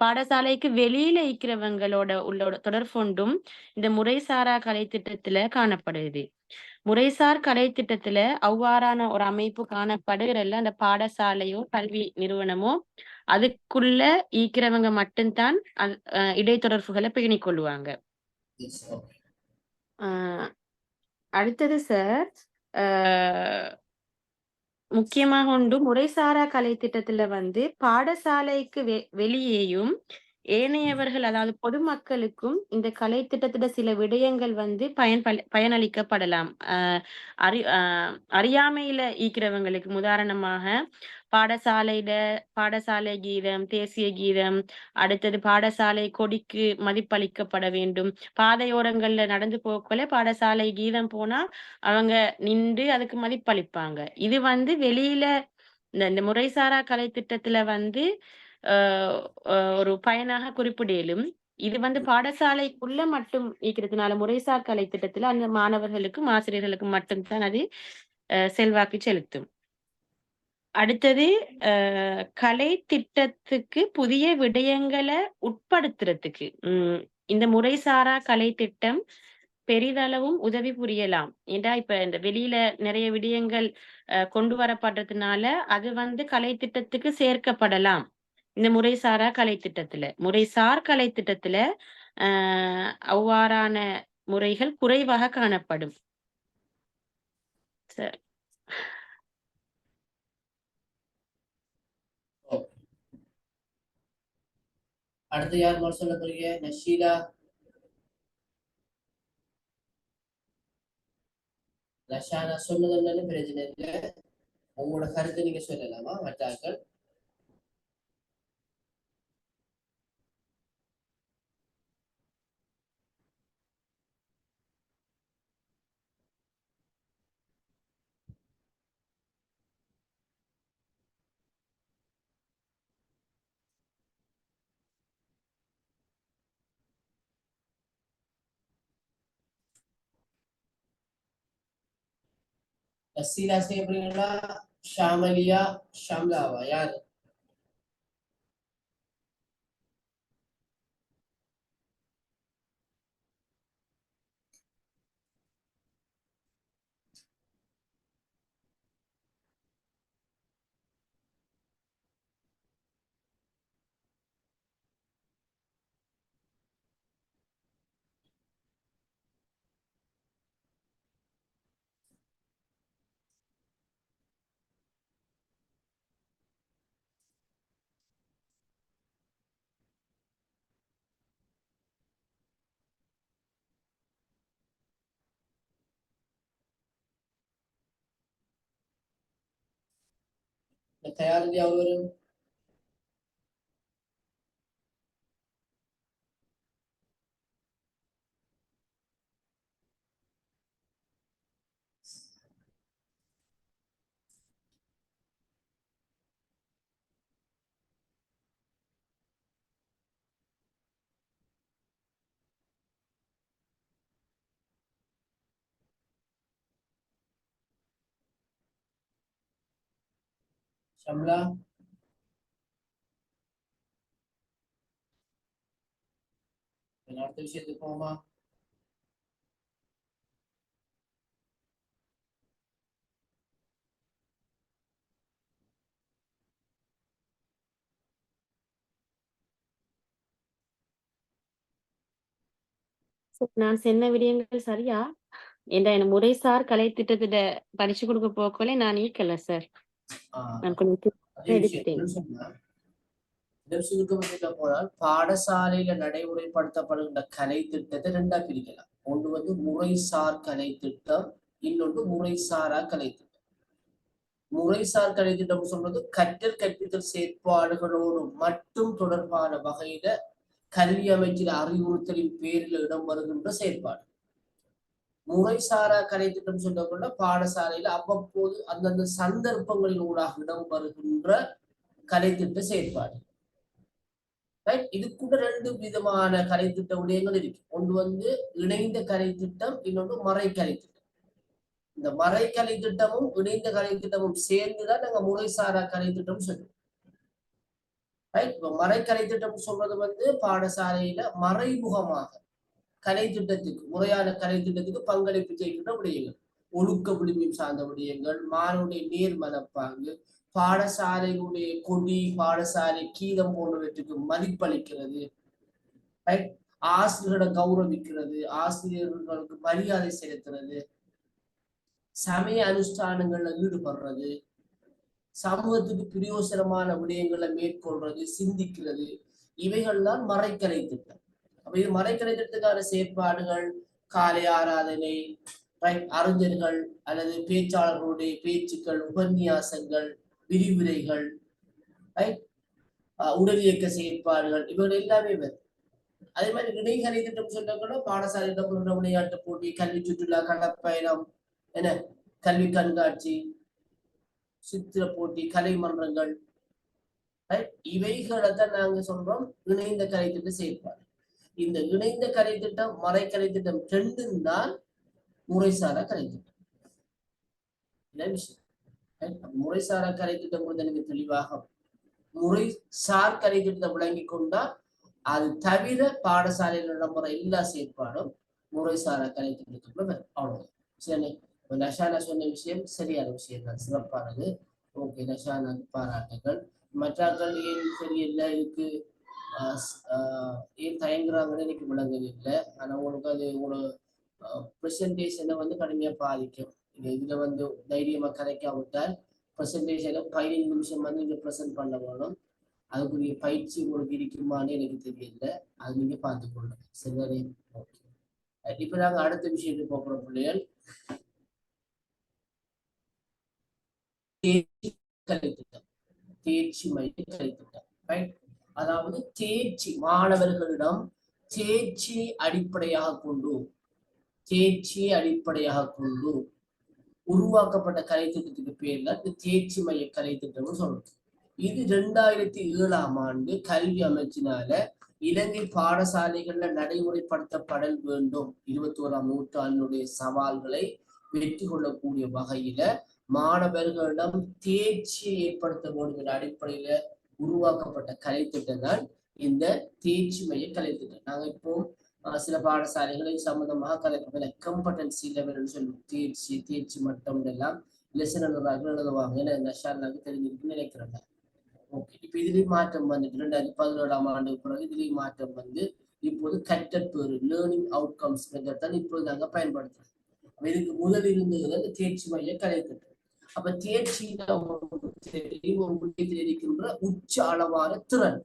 பாடசாலைக்கு வெளியில இருக்கிறவங்களோட உள்ள தொடர்பொண்டும் இந்த முறைசாரா கலை திட்டத்துல காணப்படுது. முறைசார் கலை திட்டத்துல அவ்வாறான ஒரு அமைப்பு காணப்படுகிறல்ல, அந்த பாடசாலையோ கல்வி நிறுவனமோ அதுக்குள்ள ஈக்கிறவங்க மட்டும்தான் இடைத்தொடர்புகளை பேணிக் கொள்ளுவாங்க. அடுத்தது சார், முக்கியமாக உண்டு முறைசாரா கலை திட்டத்துல வந்து பாடசாலைக்கு வெளியேயும் ஏனையவர்கள் அதாவது பொதுமக்களுக்கும் இந்த கலை திட்டத்துல சில விடயங்கள் வந்து பயனளிக்கப்படலாம். அறியாமையில ஈக்கிறவங்களுக்கு உதாரணமாக பாடசாலை கீதம், தேசிய கீதம், அடுத்தது பாடசாலை கொடிக்கு மதிப்பளிக்கப்பட வேண்டும். பாதையோரங்கள்ல நடந்து போகல பாடசாலை கீதம் போனா அவங்க நின்று அதுக்கு மதிப்பளிப்பாங்க. இது வந்து வெளியில இந்த முறைசாரா கலை திட்டத்துல வந்து ஒரு பயனாக குறிப்பிடலும். இது வந்து பாடசாலைக்குள்ள மட்டும் ஈக்கிறதுனால முறைசார் கலை திட்டத்துல அந்த மாணவர்களுக்கும் ஆசிரியர்களுக்கும் மட்டும்தான் அது செல்வாக்கு செலுத்தும். அடுத்தது கலை திட்டத்துக்கு புதிய விடயங்களை உட்படுத்துறதுக்கு இந்த முறைசாரா கலை திட்டம் பெரிதளவும் உதவி புரியலாம். ஏண்டா இப்ப இந்த வெளியில நிறைய விடயங்கள் கொண்டு வரப்படுறதுனால அது வந்து கலை திட்டத்துக்கு சேர்க்கப்படலாம். இந்த முறைசாரா கலை திட்டத்துல முறைசார் கலை திட்டத்துல அவ்வாறான முறைகள் குறைவாக காணப்படும். சரி, அடுத்து யார் மாதிரி சொல்ல போறீங்க? நஷீலா? நஷானா சொல்லுங்கன்னு பிரச்சனை இல்லை. உங்களோட கருத்தை நீங்க சொல்லலாமா மற்றாக்கள்? நசீலா செய்ய போறீங்களா? ஷாமலியா? ஷம்லாவா? யாரு? தயாரில்லையா ஒருவரும்? ஷம்லா அடுத்த விஷயத்துக்கு போமா? நான் சொன்ன விடயங்கள் சரியா? என் முறைசார் கலை திட்டத்திட்ட படிச்சு கொடுக்க போக்கலே நான் ஈக்கல சார். நான் கொஞ்சம் எடுத்துட்டேன். போனால் பாடசாலையில நடைமுறைப்படுத்தப்படுகின்ற கலை திட்டத்தை ரெண்டா பிரிக்கலாம். ஒன்று வந்து முறைசார் கலை திட்டம், இன்னொன்று முறைசாரா கலை திட்டம். முறைசார் கலை திட்டம் சொல்றது கற்றல் கற்பித்தல் செயற்பாடுகளோடு மட்டும் தொடர்பான வகையில கல்வி அமைச்சின் அறிவுறுத்தலின் பேரில் இடம்பெறுகின்ற செயற்பாடு. முறைசாரா கலை திட்டம் சொல்லப்பட்ட பாடசாலையில அவ்வப்போது அந்தந்த சந்தர்ப்பங்களின் ஊடாக இடம்பெறுகின்ற கலை திட்ட செயற்பாடு. இது கூட ரெண்டு விதமான கலை திட்ட விடயங்கள் இருக்கு. ஒன்று வந்து இணைந்த கலை திட்டம், இன்னொன்று மறை கலை திட்டம். இந்த மறை கலை திட்டமும் இணைந்த கலை திட்டமும் சேர்ந்துதான் நாங்க முறைசாரா கலை திட்டம் சொல்லுவோம். இப்ப மறை கலை திட்டம் சொல்றது வந்து பாடசாலையில மறைமுகமாக கலை திட்டத்துக்கு, முறையான கலை திட்டத்துக்கு பங்களிப்பு செய்கின்ற விடயங்கள், ஒழுக்க விளிம்பம் சார்ந்த விடயங்கள், மாணவனுடைய நேர் மனப்பாங்கு, பாடசாலையினுடைய கொடி, பாடசாலை கீதம் போன்றவற்றுக்கு மதிப்பளிக்கிறது, ஆசிரியர்களை கௌரவிக்கிறது, ஆசிரியர்களுக்கு மரியாதை செலுத்துறது, சமய அனுஷ்டானங்கள்ல ஈடுபடுறது, சமூகத்துக்கு பிரயோசனமான விடயங்களை மேற்கொள்றது, சிந்திக்கிறது, இவைகள்தான் மறைக்கலை திட்டம். அப்ப இது மறைக்கலை திட்டத்துக்கான செயற்பாடுகள், காலை ஆராதனை, அறிஞர்கள் அல்லது பேச்சாளர்களுடைய பேச்சுக்கள், உபன்யாசங்கள், விரிவுரைகள், உடல் இயக்க செயற்பாடுகள், இவர்கள் எல்லாமே வரும். அதே மாதிரி இடைக்கலை திட்டம் சொல்லக்கூட பாடசாலையில விளையாட்டு போட்டி, கல்வி சுற்றுலா, கடற்பயணம், என்ன கல்வி கண்காட்சி, சித்திர போட்டி, கலை மன்றங்கள், இவைகளை தான் நாங்க சொல்றோம் இணைந்த கலை திட்ட செயற்பாடு. இந்த இணைந்த கலை திட்டம், மறைக்கலை திட்டம் ரெண்டும் தான் முறைசாரா கலை திட்டம். முறைசாரா கலை திட்டம் கூட எனக்கு தெளிவாக முறைசார் கலை திட்டத்தை விளங்கி கொண்டா அது தவிர பாடசாலையில் நடைமுறை எல்லா செயற்பாடும் முறைசாரா கலை திட்டத்துக்குள்ள வரும். அவ்வளவு சரி. நஷானா சொன்ன விஷயம் சரியான விஷயம் தான், சிறப்பானது. ஓகே, நஷானா பாராட்டுகள். மற்றாக்கள் ஏன் தெரியல, இதுக்கு ஏன் தயங்குறாங்கன்னு எனக்கு விளங்குது இல்லை. ஆனா உங்களுக்கு அது உங்களோட ப்ரெசன்டேஷனை வந்து கடுமையா பாதிக்கும். இதுல வந்து தைரியமா கதைக்காவிட்டால் ப்ரெசன்டேஷனை 15 நிமிஷம் வந்து நீங்க ப்ரெசென்ட் பண்ண வேணும். அதுக்குரிய பயிற்சி உங்களுக்கு இருக்குமான்னு எனக்கு தெரியல, அது நீங்க பார்த்துக்கொள்ளுங்க. சரிதானே? ஓகே, இப்ப நாங்க அடுத்த விஷயத்துக்கு போகிறோம் பிள்ளைகள். தேர்ச்சி கலை திட்டம், தேர்ச்சி மைய கலை திட்டம். ரைட்? அதாவது தேர்ச்சி மாணவர்களிடம் தேர்ச்சியை அடிப்படையாக கொண்டு உருவாக்கப்பட்ட கலை திட்டத்துக்கு பேர் தான் இந்த தேர்ச்சி மைய கலை திட்டம்னு சொல்றோம். இது 2007ஆம் ஆண்டு கல்வி அமைச்சினால இலங்கை பாடசாலைகள்ல நடைமுறைப்படுத்தப்படல் வேண்டும். 21ஆம் நூற்றாண்டுடைய சவால்களை வெற்றி கொள்ளக்கூடிய வகையில மாணவர்களிடம் தேர்ச்சியை ஏற்படுத்த வேண்டும் என்ற அடிப்படையில உருவாக்கப்பட்ட கலை திட்டம் தான் இந்த தேர்ச்சி மைய கலை திட்டம். நாங்க இப்போ சில பாடசாலைகளை சம்பந்தமாக கலைப்பதில் கம்பட்டன்சி லெவல் சொல்லுவோம். தேர்ச்சி மட்டம் எல்லாம் லெசன் எழுதுவாங்க. ஏன்னா நஷாலாவுக்கு தெரிஞ்சிருக்குன்னு நினைக்கிறேன். ஓகே, இப்ப இதுலயும் மாற்றம் வந்துட்டு 2017ஆம் ஆண்டு பிறகு இதுலயும் மாற்றம் வந்து இப்போது கற்றற்பேறு லேர்னிங் அவுட்கம்ஸ் மெத்தட் தான் இப்போது நாங்க பயன்படுத்துறோம். இதுக்கு முதல் இருந்தது தேர்ச்சி மைய கலை திட்டம். அப்ப தேர்ச்சியில இருக்கின்ற உச்ச அளவான திறன்,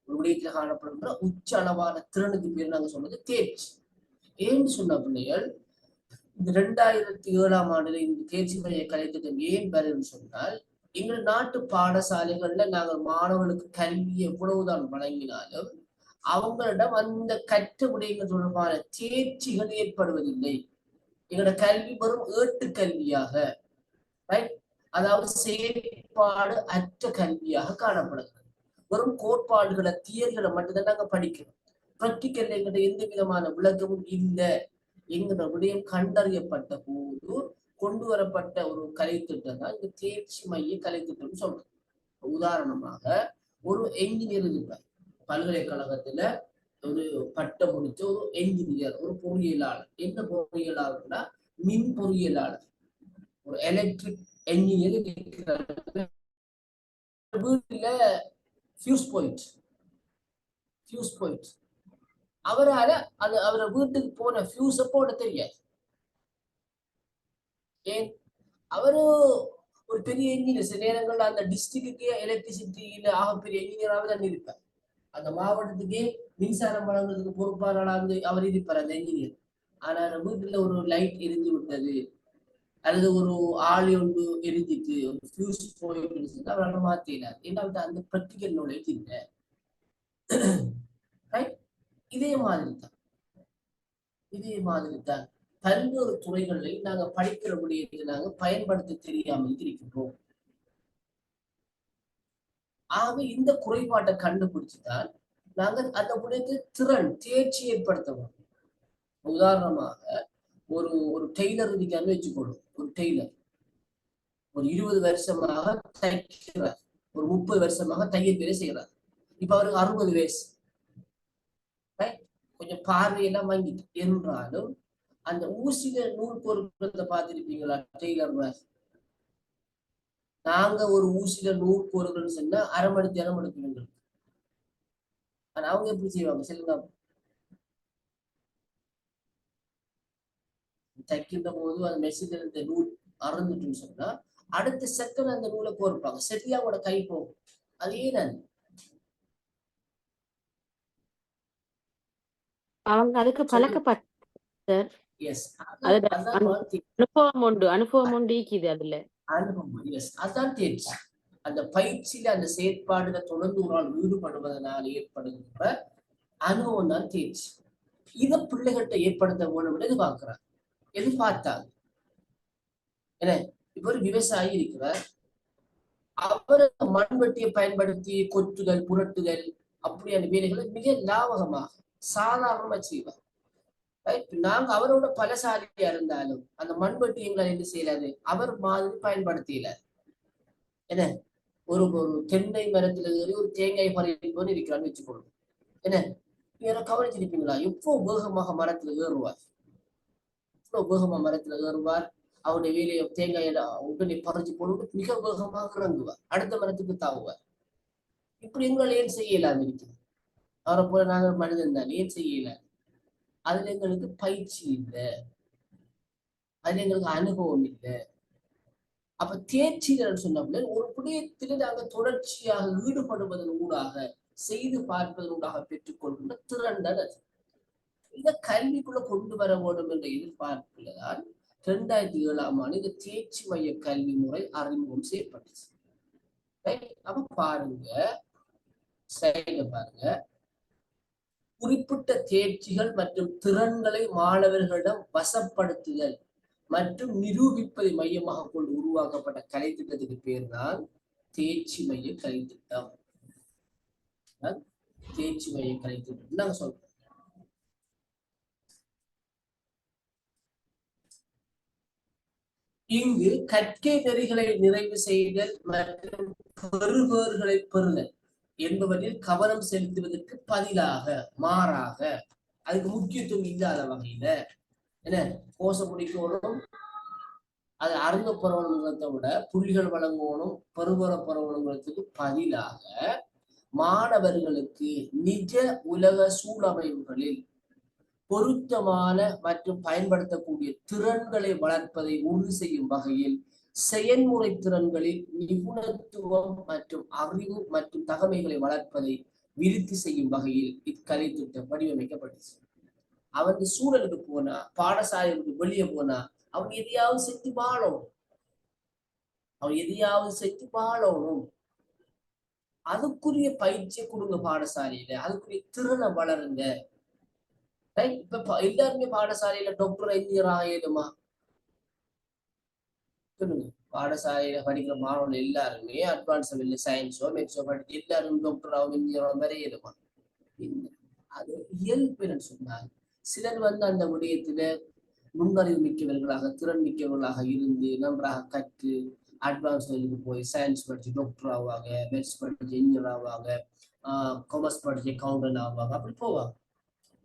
விடயத்தில் காணப்படுகின்ற உச்ச அளவான திறனுக்கு பேர் நாங்க சொன்னது தேர்ச்சி. ஏன்னு சொன்ன பிள்ளைகள், இந்த 2007ஆம் ஆண்டுல இந்த தேர்ச்சி மைய கலை திட்டம் ஏன் வருதுன்னு சொன்னால், எங்கள் நாட்டு பாடசாலைகள்ல நாங்கள் மாணவர்களுக்கு கல்வி எவ்வளவுதான் வழங்கினாலும் அவங்களிடம் அந்த கற்ற விடயங்கள் தொடர்பான தேர்ச்சிகள் ஏற்படுவதில்லை. எங்களோட கல்வி வெறும் ஏட்டு கல்வியாக, அதாவது செயற்பாடு அற்ற கல்வியாக காணப்படுகிறது. வெறும் கோட்பாடுகளை தியரிகளை மட்டும்தான் நாங்க படிக்கிறோம். பிராக்டிக்கல் எங்கிட்ட எந்த விதமான விளக்கமும் இல்லை என்கிற விடயம் கண்டறியப்பட்ட போது கொண்டு வரப்பட்ட ஒரு கலைத்திட்டம் தான் இந்த தேர்ச்சி மைய கலைத்திட்டம் சொல்றோம். உதாரணமாக ஒரு என்ஜினியர் இருப்பார், பல்கலைக்கழகத்துல ஒரு பட்டம் முடிச்ச ஒரு என்ஜினியர், ஒரு பொறியியலாளர். என்ன பொறியியலாளர்னா மின் பொறியியலாளர், ஒரு எலக்ட்ரிக் என்ஜினியர் வீட்டுல ஃபியூஸ் பாயிண்ட் அவரால அது அவரை வீட்டுக்கு போன ஃபியூஸ போட தெரியாது. ஏன்? அவரு ஒரு பெரிய என்ஜினியர், சில நேரங்கள்ல அந்த டிஸ்ட்ரிக்டுக்கே எலக்ட்ரிசிட்டியில ஆகப்பெரிய என்ஜினியராக தான் இருப்பார். அந்த மாவட்டத்துக்கே மின்சாரம் வழங்குறதுக்கு பொறுப்பாளராக அவர் இருப்பார் அந்த என்ஜினியர். ஆனா வீட்டுல ஒரு லைட் எரிஞ்சு விட்டது அல்லது ஒரு ஆளி ஒன்று எரிஞ்சிட்டு ஒரு ஃபியூஸ் போயிட்டு அவரால் மாத்தினார். ஏன்னா அந்த ப்ராக்டிக்கல் நாலேஜ் இல்லை. இதே மாதிரி தான் பல்வேறு துறைகளில் நாங்க படிக்கிற விடயத்தை நாங்க பயன்படுத்த தெரியாமல் இருக்கின்றோம். ஆக இந்த குறைபாட்டை கண்டுபிடிச்சுதான் நாங்க அந்த விடயத்தை தேர்ச்சி ஏற்படுத்தணும். உதாரணமாக ஒரு ஒரு டெய்லர் இருக்கான்னு வச்சுக்கணும். ஒரு டெய்லர் ஒரு 20 வருஷமாக தைக்கிறார், ஒரு 30 வருஷமாக தையல் வேலை செய்யறார். இப்ப அவருக்கு 60 வயசு, கொஞ்சம் பார்வையெல்லாம் வாங்கிட்டு என்றாலும் அந்த ஊசில நூல் பொருட்களை பார்த்திருப்பீங்களா? டெய்லர் நாங்க ஒரு ஊசில நூல் பொருட்கள் சொன்னா அரை மணி நேரம் எடுக்கணும். ஆனா அவங்க எப்படி செய்வாங்க சொல்லுங்க? தைக்கின்ற போது அந்த மெஷின்ல இருந்த நூல் அறந்துட்டுன்னு சொன்னா அடுத்த செகண்ட் அந்த நூலை கோர்ப்பாங்க, சரியா கூட கை போகும். அதே நான் அவங்க அதுக்கு பழக்கப்பட்ட அனுபவம் உண்டு இருக்குது அதுல. அனுபவம், எஸ், அதான் தேர்ச்சி. அந்த பயிற்சியில அந்த செயற்பாடுல தொடர்ந்து ஒரு ஆள் ஈடுபடுவதனால் ஏற்படுகின்ற அனுபவம் தான் தேர்ச்சி. இதை பிள்ளைகிட்ட ஏற்படுத்த வேண்டும் எதிர்பார்த்தாங்க. ஏன்னா இப்ப ஒரு விவசாயி இருக்கிறார், அவர் மண்வெட்டியை பயன்படுத்தி கொத்துதல் புரட்டுதல் அப்படியான வேலைகளை மிக லாபகமாக சாதாரணமா செய்வார். நாங்க அவரோட பலசாலியா இருந்தாலும் அந்த மண்வெட்டி எங்களை என்ன செய்யலாது அவர் மாதிரி பயன்படுத்தல. என்ன ஒரு தென்னை மரத்துல ஏறி ஒரு தேங்காய் பறிப்போன்னு இருக்கிறான்னு வச்சுக்கணும். என்ன நீங்க கவனிச்சிருப்பீங்களா? எவ்வளவு வேகமாக மரத்துல ஏறுவார், எவ்வளவு வேகமா மரத்துல ஏறுவார். அவருடைய வேலையை தேங்காயில உடனே பறிச்சு போட்டு மிக வேகமாக இறங்குவார், அடுத்த மரத்துக்கு தாவுவார். இப்படி எங்களை ஏன் செய்யலாம் இருக்குது? அவரை போல நாங்கள் மனிதன் தான், ஏன் செய்யல? அதுல எங்களுக்கு பயிற்சி இல்லை, அதுல எங்களுக்கு அனுபவம் இல்லை. அப்ப தேர்ச்சிகள் சொன்ன ஒரு புதியத்தில நாங்க தொடர்ச்சியாக ஈடுபடுவதன் ஊடாக செய்து பார்ப்பதன் ஊடாக பெற்றுக்கொள்கின்ற திறன் தான் அது. இதை கல்விக்குள்ள கொண்டு வர வேண்டும் என்ற எதிர்பார்ப்புலதான் 2007ஆம் ஆண்டு இந்த தேர்ச்சி மைய கல்வி முறை அறிமுகம் செய்யப்பட்டுச்சு. அப்ப பாருங்க, பாருங்க, குறிப்பிட்ட தேர்ச்சிகள் மற்றும் திறன்களை மாணவர்களிடம் வசப்படுத்துதல் மற்றும் நிரூபிப்பதை மையமாக கொண்டு உருவாக்கப்பட்ட கலைத்திட்டத்துக்கு பேர் தான் தேர்ச்சி மைய கலைத்திட்டம். தேர்ச்சி மைய கலைத்திட்டம் நாங்க சொல்றோம். இங்கு கற்கை நெறிகளை நிறைவு செய்தல் மற்றும் பெறுபேறுகளை பெறுதல் என்பவற்றில் கவனம் செலுத்துவதற்கு பதிலாக மாறாக அதுக்கு முக்கியத்துவம் இல்லாத வகையில என்ன கோஷ முடிக்கணும், அதை அறிந்த பரவணுங்கிறத விட புள்ளிகள் வழங்கணும், பெறுபேற பரவணுங்கிறதுக்கு பதிலாக மாணவர்களுக்கு நிஜ உலக சூழமைவுகளில் பொருத்தமான மற்றும் பயன்படுத்தக்கூடிய திறன்களை வளர்ப்பதை உறுதி செய்யும் வகையில் செயல்முறை திறன்களில் நிபுணத்துவம் மற்றும் அறிவு மற்றும் தகமைகளை வளர்ப்பதை விருத்தி செய்யும் வகையில் இக்கலை திட்டம் வடிவமைக்கப்பட்டுச்சு. அவன் சூழலுக்கு போனா, பாடசாலைக்கு வெளியே போனா அவங்க எதையாவது செஞ்சு வாழும். அவன் எதையாவது செஞ்சு வாழணும். அதுக்குரிய பயிற்சியை கொடுங்க பாடசாலையில, அதுக்குரிய திறனை வளருங்க. இப்ப எல்லாருமே பாடசாலையில டாக்டர் இன்ஜினியர் ஆகிடுமா? சொல்லுங்க. பாடசாலையில படிக்கிற மாணவர்கள் எல்லாருமே அட்வான்ஸ் சயின்ஸோ மேக்ஸோ படிச்சு எல்லாரும் டாக்டராகவும் இன்ஜினியராகவும் வரையிடுமா? இல்லை. அது இயல்புன்னு சொன்னாங்க. சிலர் அந்த விடயத்துல நுண்ணறிவு மிக்கவர்களாக திறன் மிக்கவர்களாக இருந்து நன்றாக கற்று அட்வான்ஸ் போய் சயின்ஸ் படிச்சு டாக்டர் ஆவாங்க, மேத்ஸ் படிச்சு இன்ஜினியர் ஆவாங்க, காமர்ஸ் படிச்சு அக்கௌண்டன்ட் ஆவாங்க, அப்படி போவாங்க.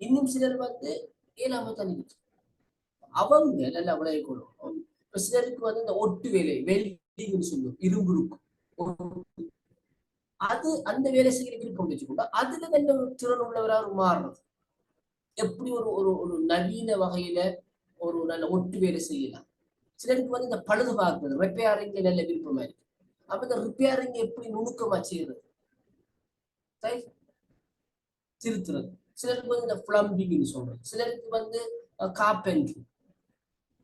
இன்னும் சிலர் ஏழாம தண்ணி அவங்க நல்லா விளைய கொள்ளும். இப்ப சிலருக்கு இந்த ஒட்டு வேலை வெல்டிங்னு சொல்லுவோம், இரும்பு இருக்கும், அது அந்த வேலை செய்கிற விருப்பம் வச்சுக்கொண்டா அதுல நல்ல ஒரு திறன் உள்ளவராக மாறுறது. எப்படி ஒரு ஒரு ஒரு நவீன வகையில ஒரு நல்ல ஒட்டு வேலை செய்யலாம். சிலருக்கு இந்த பழுது பார்க்கிறது ரிப்பேரிங் நல்ல விருப்பமா இருக்கு. அப்ப இந்த ரிப்பேரிங் எப்படி நுணுக்கமா செய்யறது, திருத்துறது. சிலருக்கு இந்த பிளம்பிங் சொல்றது, சிலருக்கு கார்பென்ட்ரி.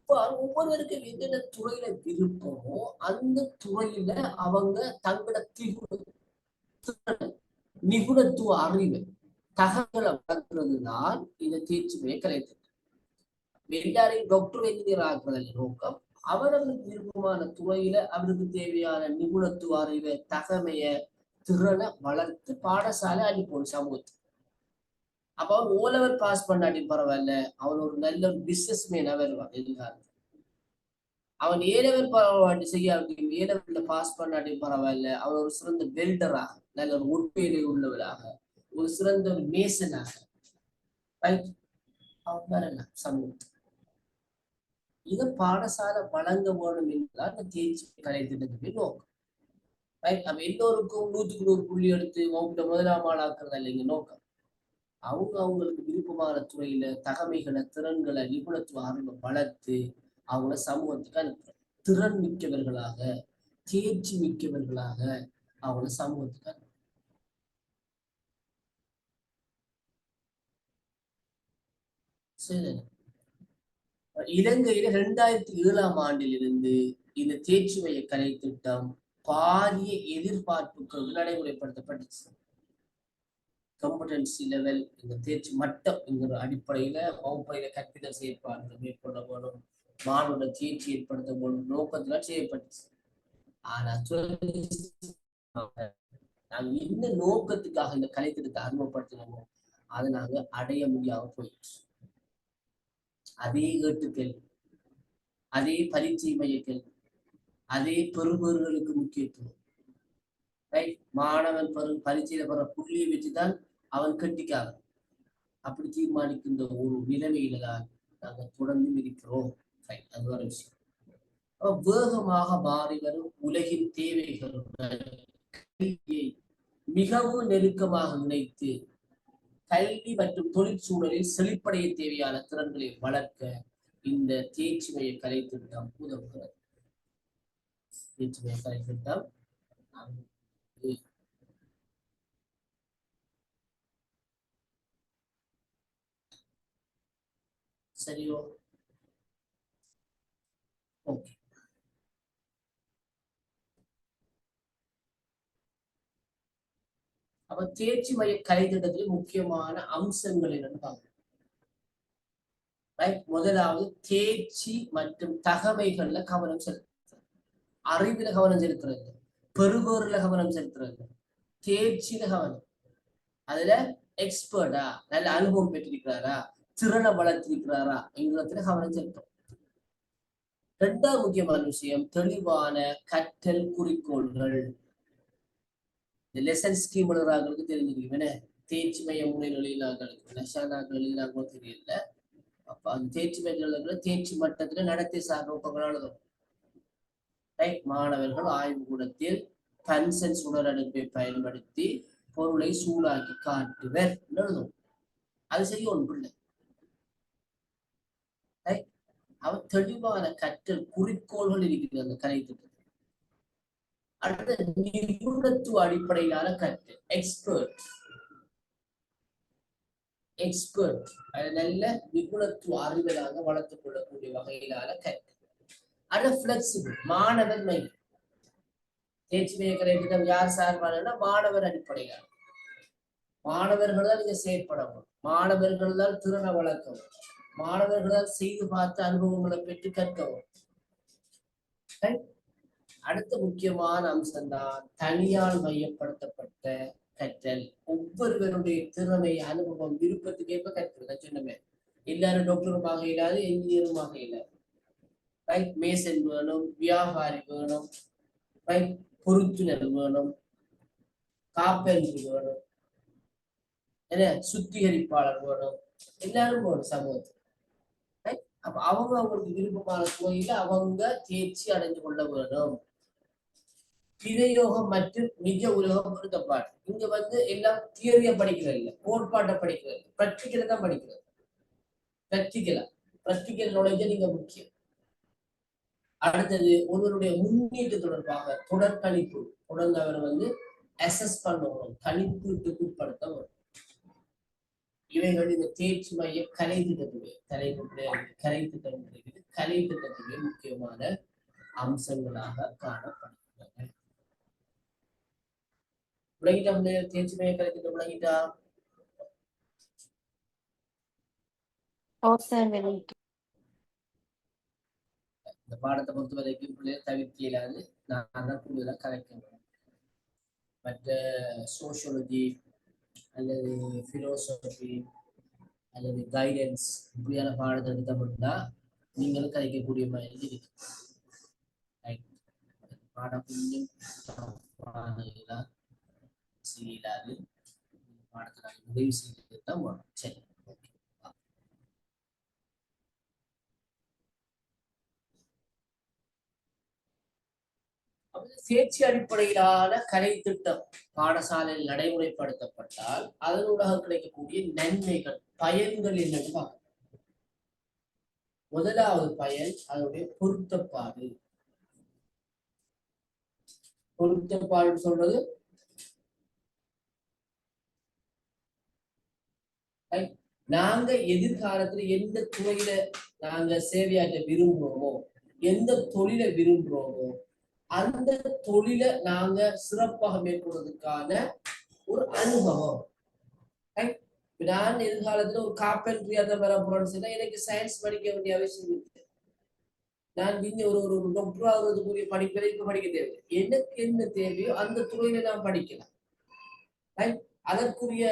ஒவ்வொருவருக்கு என்னென்ன துறையில விருப்பமோ அந்த துறையில அவங்க தங்களோட நிபுணத்துவ அறிவை தகவலை வளர்க்கிறதுதான் இந்த தேர்ச்சிமுறை கலைத்திட்டம். எல்லாரையும் டாக்டர் என்ஜினியர் ஆக்குறதில்லை நோக்கம். அவர்களுக்கு விருப்பமான துறையில அவருக்கு தேவையான நிபுணத்துவ அறிவை தகமைய திறனை வளர்த்து பாடசாலை அனுப்பணும் சமூகத்துக்கு. அப்ப அவன் ஓலவர் பாஸ் பண்ணாட்டி பரவாயில்ல, அவன் ஒரு நல்ல ஒரு பிசினஸ் மேனா வருவான் எதிர்காலம். அவன் ஏலவர் பரவாயில்ல செய்யாட்டி ஏலவர்ல பாஸ் பண்ணாட்டி பரவாயில்ல, அவன் ஒரு சிறந்த வெல்டராக நல்ல ஒரு உட்பேலை உள்ளவராக ஒரு சிறந்த ஒரு மேசனாக அவன் வரலாம் சமூகத்துக்கு. இதை பாடசாலை வழங்க வேணும் என்றால் இந்த தேர்ச்சி கலைத்திட்டத்துக்கு நோக்கம். அப்ப எல்லோருக்கும் 100க்கு 100 புள்ளி எடுத்து வகுப்புல முதலாம் ஆளாக்குறதா இல்லைங்க நோக்கம். அவங்களுக்கு விருப்பமான துறையில தகமைகளை திறன்களை நிபுணத்துவ அறிவை வளர்த்து அவங்கள சமூகத்துக்கு அனுப்புற திறன் மிக்கவர்களாக தேர்ச்சி மிக்கவர்களாக அவங்கள சமூகத்துக்கு அனுப்புற. சரி, இலங்கையில 2007ஆம் ஆண்டிலிருந்து இந்த தேர்ச்சி மைய கலை திட்டம் பாரிய எதிர்பார்ப்புகள் நடைமுறைப்படுத்தப்பட்டுச்சு. காம்படன்சி லெவல், இந்த தேர்ச்சி மட்டம் என்கிற அடிப்படையில வகுப்பறையில கற்பித்தல் செயற்பாடுகள் மேற்கொள்ள வேணும், மாணவர்கள் தேர்ச்சி ஏற்படுத்த வேணும் நோக்கத்துல செய்யப்பட்டுச்சு. ஆனா நாங்க என்ன நோக்கத்துக்காக இந்த கலை திட்டத்தை அறிமுகப்படுத்தினோமோ அதை நாங்க அடைய முடியாம போயிடுச்சு. அதே ஏட்டுக்கள், அதே பரீட்சை மையங்கள், அதே பெறுபேறுகளுக்கு முக்கியத்துவம். மாணவன் பரீட்சையில பெற புள்ளியை வச்சுதான் அவன் கட்டிக்காக அப்படி தீர்மானிக்கின்ற ஒரு நிலைமையில தான் நாங்கள் தொடர்ந்து இருக்கிறோம். அது ஒரு விஷயம். வேகமாக மாறி வரும் உலகின் தேவைகளுடன் கல்வியை மிகவும் நெருக்கமாக இணைத்து கல்வி மற்றும் தொழிற்சூழலில் செழிப்படைய தேவையான திறன்களை வளர்க்க இந்த தேர்ச்சி மைய கலை திட்டம் உதவுகிறது. தேர்ச்சி மைய கலை திட்டம் சரியோ? ஓகே. அப்ப தேர்ச்சி மைய கலை திட்டத்தில் முக்கியமான அம்சங்கள் என்னன்னு பார்க்கணும். முதலாவது தேர்ச்சி மற்றும் தகமைகள்ல கவனம் செலுத்துறது, அறிவுல கவனம் செலுத்துறது, பெறுபேறுல கவனம் செலுத்துறது, தேர்ச்சியில கவனம், அதுல எக்ஸ்பர்டா நல்ல அனுபவம் பெற்றிருக்கிறாரா, திறனை வளர்த்திருக்கிறாரா என்கிறதுல கவனம் செலுத்தும். இரண்டாவது முக்கியமான விஷயம் தெளிவான கற்றல் குறிக்கோள்கள். இந்த லெசன் ஸ்கீம் எழுதுறாங்களுக்கு தெரிஞ்சுக்கிறீங்க. தேர்ச்சி மைய முறையில் எழுதினாங்களுக்கு லெஷனாக்கள் எழுதினாங்களோ தெரியல. அப்ப அந்த தேர்ச்சி மையத்துல தேர்ச்சி மட்டத்துல நடத்தை சார் நோக்கங்கள் எழுதும். மாணவர்கள் ஆய்வுக்கூடத்தில் கன்சென்ஸ் உணரடுப்பை பயன்படுத்தி பொருளை சூடாக்கி காட்டுவர் எழுதும். அது செய்ய ஒன்று இல்லை. அவர் தெளிவான கற்றல் குறிக்கோள்கள் இருக்கிறது அந்த கலை திட்டத்தில். அடுத்த நிபுணத்துவ அடிப்படையிலான கற்றல், எக்ஸ்பர்ட் அது நல்ல நிபுணத்துவ அறிவியலாக வளர்த்துக் கொள்ளக்கூடிய வகையிலான கற்றல். அடுத்த பிளெக்சிபிள் மாணவர் மையம், தேர்ச்சி மைய கலை திட்டம் யார் சார்பானா மாணவர் அடிப்படையில். மாணவர்கள் தான் இங்க செயற்படணும், மாணவர்கள் தான் திறனை வளர்க்கவும், மாணவர்கள் தான் செய்து பார்த்த அனுபவங்களை பெற்று கற்கவும். அடுத்த முக்கியமான அம்சம் தான் தனியால் மையப்படுத்தப்பட்ட கற்றல். ஒவ்வொருவருடைய திறமை, அனுபவம், விருப்பத்துக்கு ஏற்ப கற்கிறது. சொன்னமே எல்லாரும் டாக்டருமாக இல்லாது என்ஜினியருமாக இல்லாது. ரைட், மேசன் வேணும், வியாபாரி வேணும், ரைட், பொருத்துனர் வேணும், காப்பென்று வேணும், என்ன சுத்திகரிப்பாளர் வேணும், எல்லாரும் வேணும் சமூகத்தில். அப்ப அவங்க அவங்களுக்கு விருப்பமான துறையில அவங்க தேர்ச்சி அடைந்து கொள்ள வேணும். பிரயோகம் மற்றும் நிஜ உலகம் பொருத்தப்பாடு. இங்க எல்லாம் தியரிய படிக்கிறது இல்லை, கோட்பாட்டை படிக்கிறது, பிராக்டிக்கலை தான் படிக்கிறது. பிராக்டிக்கல் நாலேஜ் நீங்க முக்கியம். அடுத்தது ஒருவருடைய முன்னேற்ற தொடர்பாக தொடர் கணிப்பு, தொடர்ந்து அவர் அசஸ் பண்ணணும், கணிப்புக்கு உட்படுத்த வரும். இவைகள் இந்த தேர்ச்சி மைய கலை திட்டத்துடைய கலை திட்டத்துடைய முக்கியமான அம்சங்களாக காணப்படுகிறது. விளங்கிட்டா தேர்ச்சி மைய கலை திட்டம் விளங்கிட்டா? இந்த பாடத்தை பொறுத்த வரைக்கும் பிள்ளைகள் தவிர்க்க இயலாது. நான் தான் கூடுதலாக கலைக்கணும். மற்ற சோசியாலஜி அல்லது பிலோசபி அல்லது கைடன்ஸ் இப்படியான பாடத்தை எடுத்தோம்னா நீங்களும் கலைக்கக்கூடிய மாதிரி இருக்கு. பாடம் கொஞ்சம் செய்யலாது. பாடத்தை நாங்கள் உதவி செய்து தான் போனோம். சரி, தேர்ச்சி அடிப்படையிலான கலை திட்டம் பாடசாலையில் நடைமுறைப்படுத்தப்பட்டால் அதனூடாக கிடைக்கக்கூடிய நன்மைகள், பயன்கள் என்னன்னு பார்க்கணும். முதலாவது பயன் அதனுடைய பொருத்தப்பாடு. பொருத்தப்பாடு சொல்றது நாங்க எதிர்காலத்துல எந்த துறையில நாங்க சேவையாற்ற விரும்புறோமோ, எந்த தொழிலை விரும்புறோமோ அந்த தொழிலை நாங்க சிறப்பாக மேற்கொள்வதற்கான ஒரு அனுபவம். நான் எதிர்காலத்துல ஒரு கார்பென்ட்ரியா தான் வர போறேன்னு சொன்னா எனக்கு சயின்ஸ் படிக்க வேண்டிய அவசியம் இல்லை. நான் ஒரு டாக்டர் ஆகுறதுக்குரிய படிப்பை இப்ப படிக்க தேவை. எனக்கு என்ன தேவையோ அந்த துறையில நான் படிக்கலாம். அதற்குரிய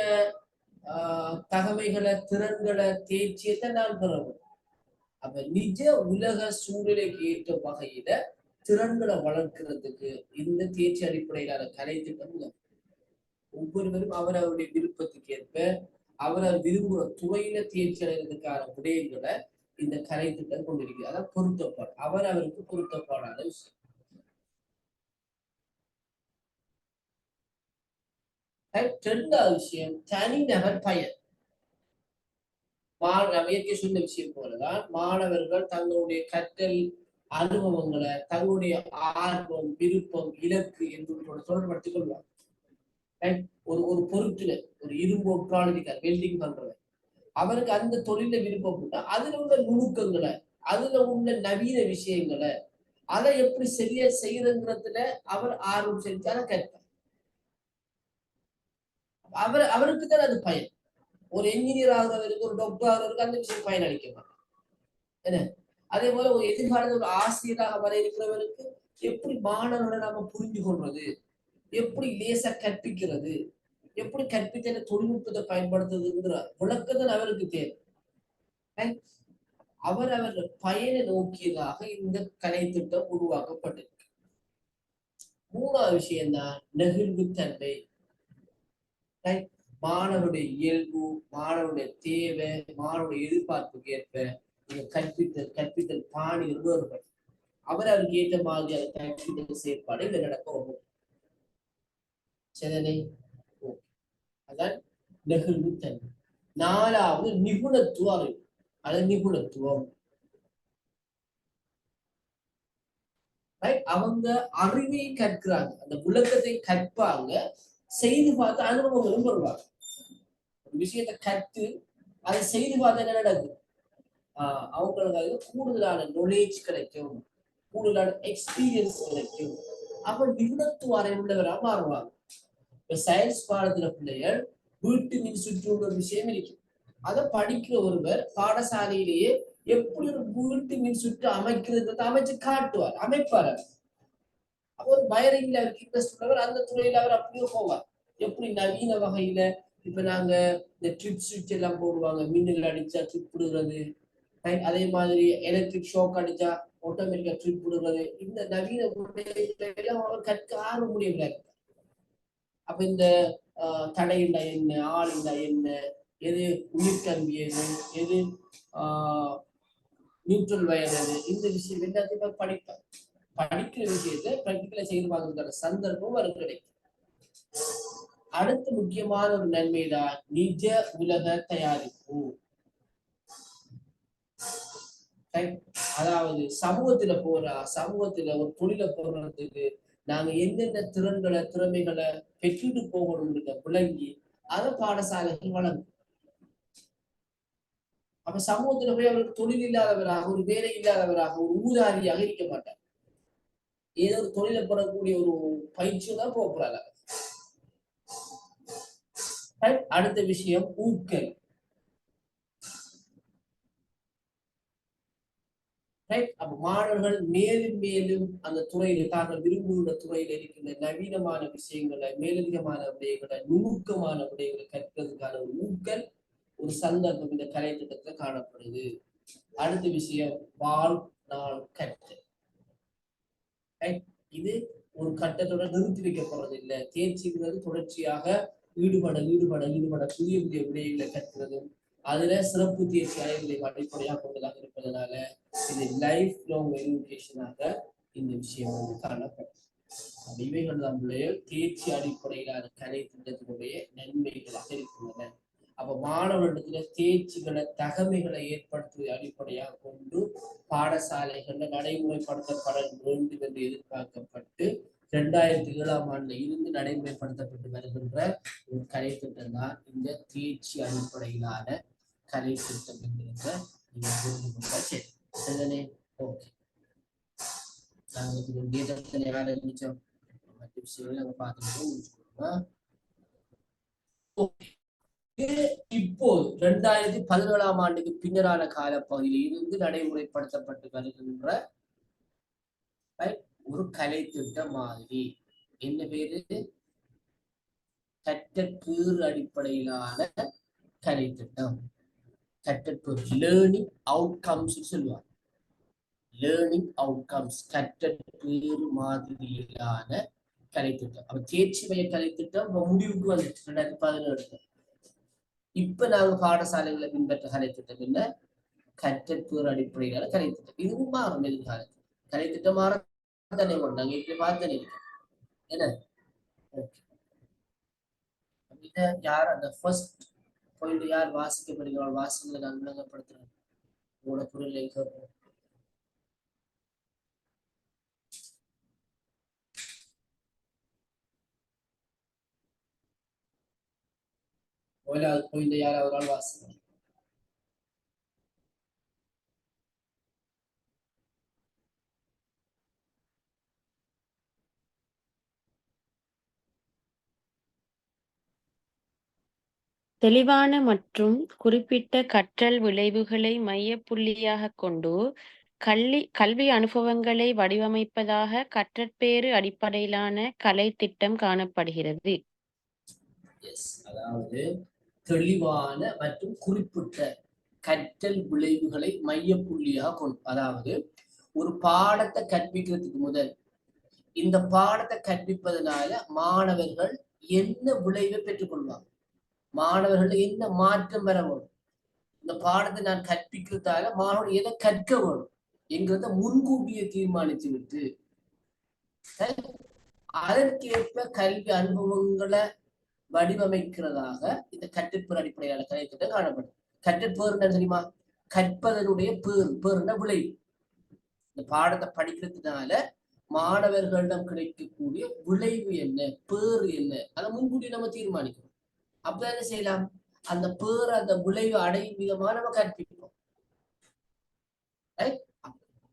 தகமைகளை, திறன்களை, தேர்ச்சியை நான் பெறணும். அப்ப நிஜ உலக சூழ்நிலைக்கு ஏற்ற வகையில திறன்களை வளர்க்கிறதுக்கு இந்த தேர்ச்சி அடிப்படையிலான கலை திட்டம் ஒவ்வொருவரும் அவரவருடைய விருப்பத்துக்கு ஏற்ப அவரவர் விரும்புகிற துறையில தேர்ச்சி அடைகிறதுக்கான விடயங்களை இந்த கலை திட்டம் கொண்டிருக்கிறது. அதான் பொருத்தப்பாடு, அவருக்கு பொருத்தப்பாடான விஷயம். இரண்டாவது விஷயம் தனிநபர் பயன். இயற்கை சொன்ன விஷயம் போலதான் மாணவர்கள் தங்களுடைய கற்றல் அனுபவங்களை தங்களுடைய ஆர்வம், விருப்பம், இலக்கு என்று தொடர்படுத்திக் கொள்வாங்க. ஒரு பொருட்டுல ஒரு இரும்பு ஒற்றாளர் வெல்டிங் பண்றவர் அவருக்கு அந்த தொழில விருப்பம் போட்டா அதுல உள்ள நுணுக்கங்களை, அதுல உள்ள நவீன விஷயங்களை அதை எப்படி சரியா செய்யறதுங்கிறதுல அவர் ஆர்வம் செஞ்சாலும் கேட்பார். அவருக்கு தான் அது பயன். ஒரு என்ஜினியர் ஆகிறவருக்கு, ஒரு டாக்டர் ஆகிறவருக்கு அந்த விஷயம் பயன் அளிக்க மாட்டார். என்ன அதே போல ஒரு எதிர்காலத்தில் ஒரு ஆசிரியராக வர இருக்கிறவருக்கு எப்படி மாணவர்களை நாம புரிஞ்சு கொள்றது, எப்படி லேசா கற்பிக்கிறது, எப்படி கற்பித்த தொழில்நுட்பத்தை பயன்படுத்துறதுங்கிற விளக்கங்கள் அவருக்கு தேவை. அவர் பயனை நோக்கியதாக இந்த கலை திட்டம் உருவாக்கப்பட்டிருக்கு. மூணாவது விஷயம்தான் நெகிழ்வுத்தன்மை. மாணவருடைய இயல்பு, மாணவருடைய தேவை, மாணவருடைய எதிர்பார்ப்புக்கு ஏற்ப கற்பித்தல் பாணி வேறுபடும். அவருக்கு ஏற்ற மாதிரியான கற்பித்தல் செயற்பாடு இங்க நடக்கும். சரி, அதான் நெகிழ்வுத்தன்மை. நாலாவது நிபுணத்துவ அறிவு. அது நிபுணத்துவம். அவங்க அறிவை கற்கிறாங்க, அந்த விளக்கத்தை கற்பாங்க, செய்து பார்த்து அனுபவங்களும் வருவாங்க. ஒரு விஷயத்தை கற்று அதை செய்து பார்த்து என்ன நடக்கும், அவங்களுக்கு கூடுதலான நாலேஜ் கிடைக்கும், கூடுதலான எக்ஸ்பீரியன்ஸ் கிடைக்கும். அப்ப நிபுணத்துவம் உள்ளவரா மாறுவாங்க. இப்ப சயின்ஸ் பாடத்துல பிள்ளைகள் வீட்டு மின் சுற்று ஒரு விஷயம் இருக்கு. அதை படிக்கிற ஒருவர் பாடசாலையிலேயே எப்படி ஒரு வீட்டு மின் சுற்று அமைக்கிறது அமைச்சு காட்டுவார், அமைப்பார். அப்போ ஒரு வயரிங்ல அவருக்கு இன்ட்ரெஸ்ட் உள்ளவர் அந்த துறையில அவர் அப்படியே போவார். எப்படி நவீன வகையில இப்ப நாங்க இந்த ட்ரிப் சுவிட்ச் எல்லாம் போடுவாங்க, மின்னல் அடிச்சா ட்ரிப் விடுறது, அதே மாதிரி எலக்ட்ரிக் ஷாக் அடிச்சா ஆட்டோமேட்டிக்கா ட்ரிப் விடுறது, இந்த நவீன எல்லாம் அவர் கற்க ஆர்வம் முடியல. அப்ப இந்த தடையில்லா என்ன, ஆளில்லா என்ன, எது உயிர்கல்வி எது, எது நியூட்ரல் வயர் எது, இந்த விஷயம் எல்லாத்தையும் படிப்பார். படிக்கிற விஷயத்தை பிராக்டிகலா செய்து பார்க்கறதுக்கான சந்தர்ப்பம் அவருக்கு கிடைக்கும். அடுத்த முக்கியமான ஒரு நன்மைதான் நிஜ உலக தயாரிப்பு. அதாவது சமூகத்துல ஒரு தொழிலை போடுறதுக்கு நாங்க என்னென்ன திறமைகளை பெற்றுட்டு போகணும் விளங்கி அதை பாடசாலைகள் வழங்கும். அப்ப சமூகத்துல போய் அவருக்கு தொழில் இல்லாதவராக, ஒரு வேலை இல்லாதவராக, ஒரு ஊதாரியாக இருக்க மாட்டார். ஏதோ ஒரு தொழிலை போடக்கூடிய ஒரு பயிற்சி தான் போகிறாங்க. அடுத்த விஷயம் ஊக்கல். அப்ப மாணவர்கள் மேலும் மேலும் அந்த துறையில தாங்கள் விரும்புகிற துறையில இருக்கின்ற நவீனமான விஷயங்களை, மேலதிகமான விடயங்களை, நுணுக்கமான விடயங்களை கற்கிறதுக்கான ஒரு ஊக்கல், ஒரு சந்தர்ப்பம் இந்த கலை திட்டத்துல காணப்படுது. அடுத்த விஷயம் வாழ்நாள் கற்றல். இது ஒரு கட்டத்தோட நிறுத்தி வைக்கப்படுறது இல்லை. தேர்ச்சிங்கிறது தொடர்ச்சியாக ஈடுபட புதிய புதிய விடயங்களை கற்கிறதும் அதுல சிறப்பு தேர்ச்சி அடைகளை அடிப்படையாக கொண்டதாக இருப்பதனால இது லைஃப் லாங் எஜுகேஷனாக இந்த விஷயம் காணப்படும். இவைகள் நம்முடைய தேர்ச்சி அடிப்படையிலான கலை திட்டத்தினுடைய நன்மைகளாக இருக்கின்றன. அப்ப மாணவர்களிடத்துல தேர்ச்சிகளை தகமைகளை ஏற்படுத்துவதை அடிப்படையாக கொண்டு பாடசாலைகள்ல நடைமுறைப்படுத்தப்பட வேண்டும் என்று எதிர்பார்க்கப்பட்டு 2007ஆம் ஆண்டுல இருந்து நடைமுறைப்படுத்தப்பட்டு வருகின்ற ஒரு கலை திட்டம் தான் இந்த தேர்ச்சி அடிப்படையிலான கலை திட்டம் என்கின்ற நீங்க புரிந்து கொண்டா சரி. சரிதானே? ஓகே, நாங்கள் யாரை நினைச்சோம் மற்ற விஷயங்களை நாங்கள் பார்த்துட்டு முடிச்சுக்கோங்க. இப்போது 2017ஆம் ஆண்டுக்கு பின்னரான காலப்பகுதியில் இருந்து நடைமுறைப்படுத்தப்பட்டு வருகின்ற ஒரு கலை திட்டம் மாதிரி. என்ன பேரு? கற்றற்பேறு அடிப்படையிலான கலை திட்டம். கற்றற்பேறு லேர்னிங் அவுட்கம்ஸ் சொல்லுவாங்க. லேர்னிங் அவுட்கம்ஸ் கற்றற்பேறு மாதிரியிலான கலை திட்டம். அப்ப தேர்ச்சி மைய கலை திட்டம் முடிவுக்கு வந்துச்சு 2017. இப்ப நாங்க பாடசாலைகளை பின்பற்ற கலை திட்டம் என்ன? கற்றற்பேறு அடிப்படையிலான கலை திட்டம். இதுவும் மாறும் எதிர்காலத்தில். கலை திட்டம் மாற தானே நாங்க இப்படி பார்த்து என்ன யார் அந்த ஃபர்ஸ்ட் பாயிண்ட் யார் வாசிக்கப்படுகிறாள் வாசிகளை நான் விளங்கப்படுத்துறேன். உங்களோட குரல் கேட்போம். பாயிண்ட் யார் அவரால் வாசிக்க. தெளிவான மற்றும் குறிப்பிட்ட கற்றல் விளைவுகளை மையப்புள்ளியாகக் கொண்டு கல்வி அனுபவங்களை வடிவமைப்பதாக கற்றற்பேறு அடிப்படையிலான கலை திட்டம் காணப்படுகிறது. அதாவது தெளிவான மற்றும் குறிப்பிட்ட கற்றல் விளைவுகளை மையப்புள்ளியாக கொண்டு, அதாவது ஒரு பாடத்தை கற்பிக்கிறதுக்கு முதல் இந்த பாடத்தை கற்பிப்பதனால மாணவர்கள் என்ன விளைவை பெற்றுக் கொள்வாங்க, மாணவர்கள் என்ன மாற்றம் பெற வேணும், இந்த பாடத்தை நான் கற்பிக்கிறதால மாணவர்கள் எதை கற்க வேணும் என்கிறத முன்கூட்டியே தீர்மானித்து விட்டு அதற்கேற்ப கல்வி அனுபவங்களை வடிவமைக்கிறதாக இந்த கற்றற்பேறு அடிப்படையான கலை திட்டம் காணப்படும். கற்றற்பேறு தெரியுமா? கற்பதனுடைய பேருன விளைவு. இந்த பாடத்தை படிக்கிறதுனால மாணவர்களிடம் கிடைக்கக்கூடிய விளைவு என்ன, பேறு என்ன, அதை முன்கூட்டி நம்ம தீர்மானிக்கணும். அப்ப என்ன செய்யலாம்? அந்த பேர் அந்த விளைவு அடையும் விதமா நம்ம கற்பிப்போம்.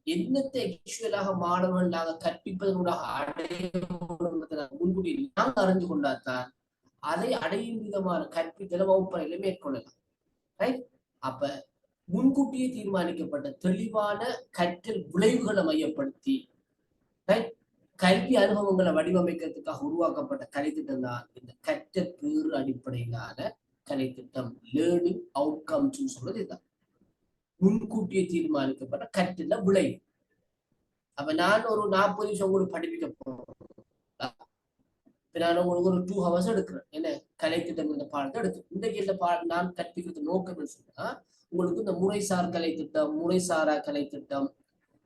என்னத்தை ஆக்சுவலாக மாணவர்கள் நாங்கள் கற்பிப்பதனூடாக அடைய முன்கூட்டி நாங்கள் அறிந்து கொண்டாதான் அதை அடையும் விதமான கற்பித்தல வகுப்பறையில மேற்கொள்ளலாம். ரைட்? அப்ப முன்கூட்டியே தீர்மானிக்கப்பட்ட தெளிவான கற்றல் விளைவுகளை மையப்படுத்தி கல்வி அனுபவங்களை வடிவமைக்கிறதுக்காக உருவாக்கப்பட்ட கலைத்திட்டம் தான் இந்த கற்றல் பேறு அடிப்படையிலான கலைத்திட்டம். லேர்னிங் அவுட்கம்ஸ் சொல்றது இதுதான். முன்கூட்டியே தீர்மானிக்கப்பட்ட கற்றல விளைவு. அப்ப நான் ஒரு 40 நிமிஷம் உங்களுக்கு படிப்பிக்க போறேன். நான் உங்களுக்கு ஒரு 2 hours எடுக்கிறேன். என்ன கலைத்திட்டம் இந்த பாடத்தை எடுத்து இன்றைக்கு இந்த நான் கற்பிக்கிறது நோக்கம் சொன்னா உங்களுக்கு இந்த முறைசார் கலைத்திட்டம், முறைசாரா கலைத்திட்டம்,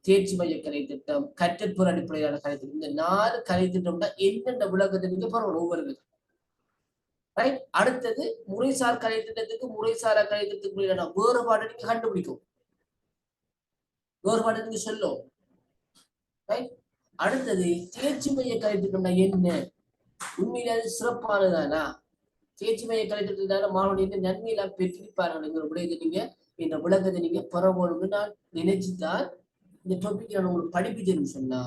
தேர்ச்சி மைய கலைத்திட்டம், கற்றற்புற அடிப்படையிலான கலைத்திட்டம், இந்த 4 கலைத்திட்டம் தான் என்னென்ன விளக்கத்தை நீங்க பரவணும் ஒவ்வொரு. ரைட்? அடுத்தது முறைசார் கலைத்திட்டத்துக்கு முறைசாரா கலைத்திட்டத்துக்கு வேறுபாடு நீங்க கண்டுபிடிக்கும். வேறுபாடு நீங்க சொல்லும். ரைட்? அடுத்தது தேர்ச்சி மைய கலைத்திட்டம்னா என்ன? உண்மையில அது சிறப்பானதானா? தேர்ச்சி மைய கலைத்திட்டத்தால மாணவனுடைய நன்மையெல்லாம் பெற்றிருப்பார்கள் விடயத்தை நீங்க இந்த விளக்கத்தை நீங்க பெறணும்னு நான் நினைச்சுதான் இந்த டாபிக் நான் உங்களுக்கு படிப்பிச்சேன்னு சொன்னா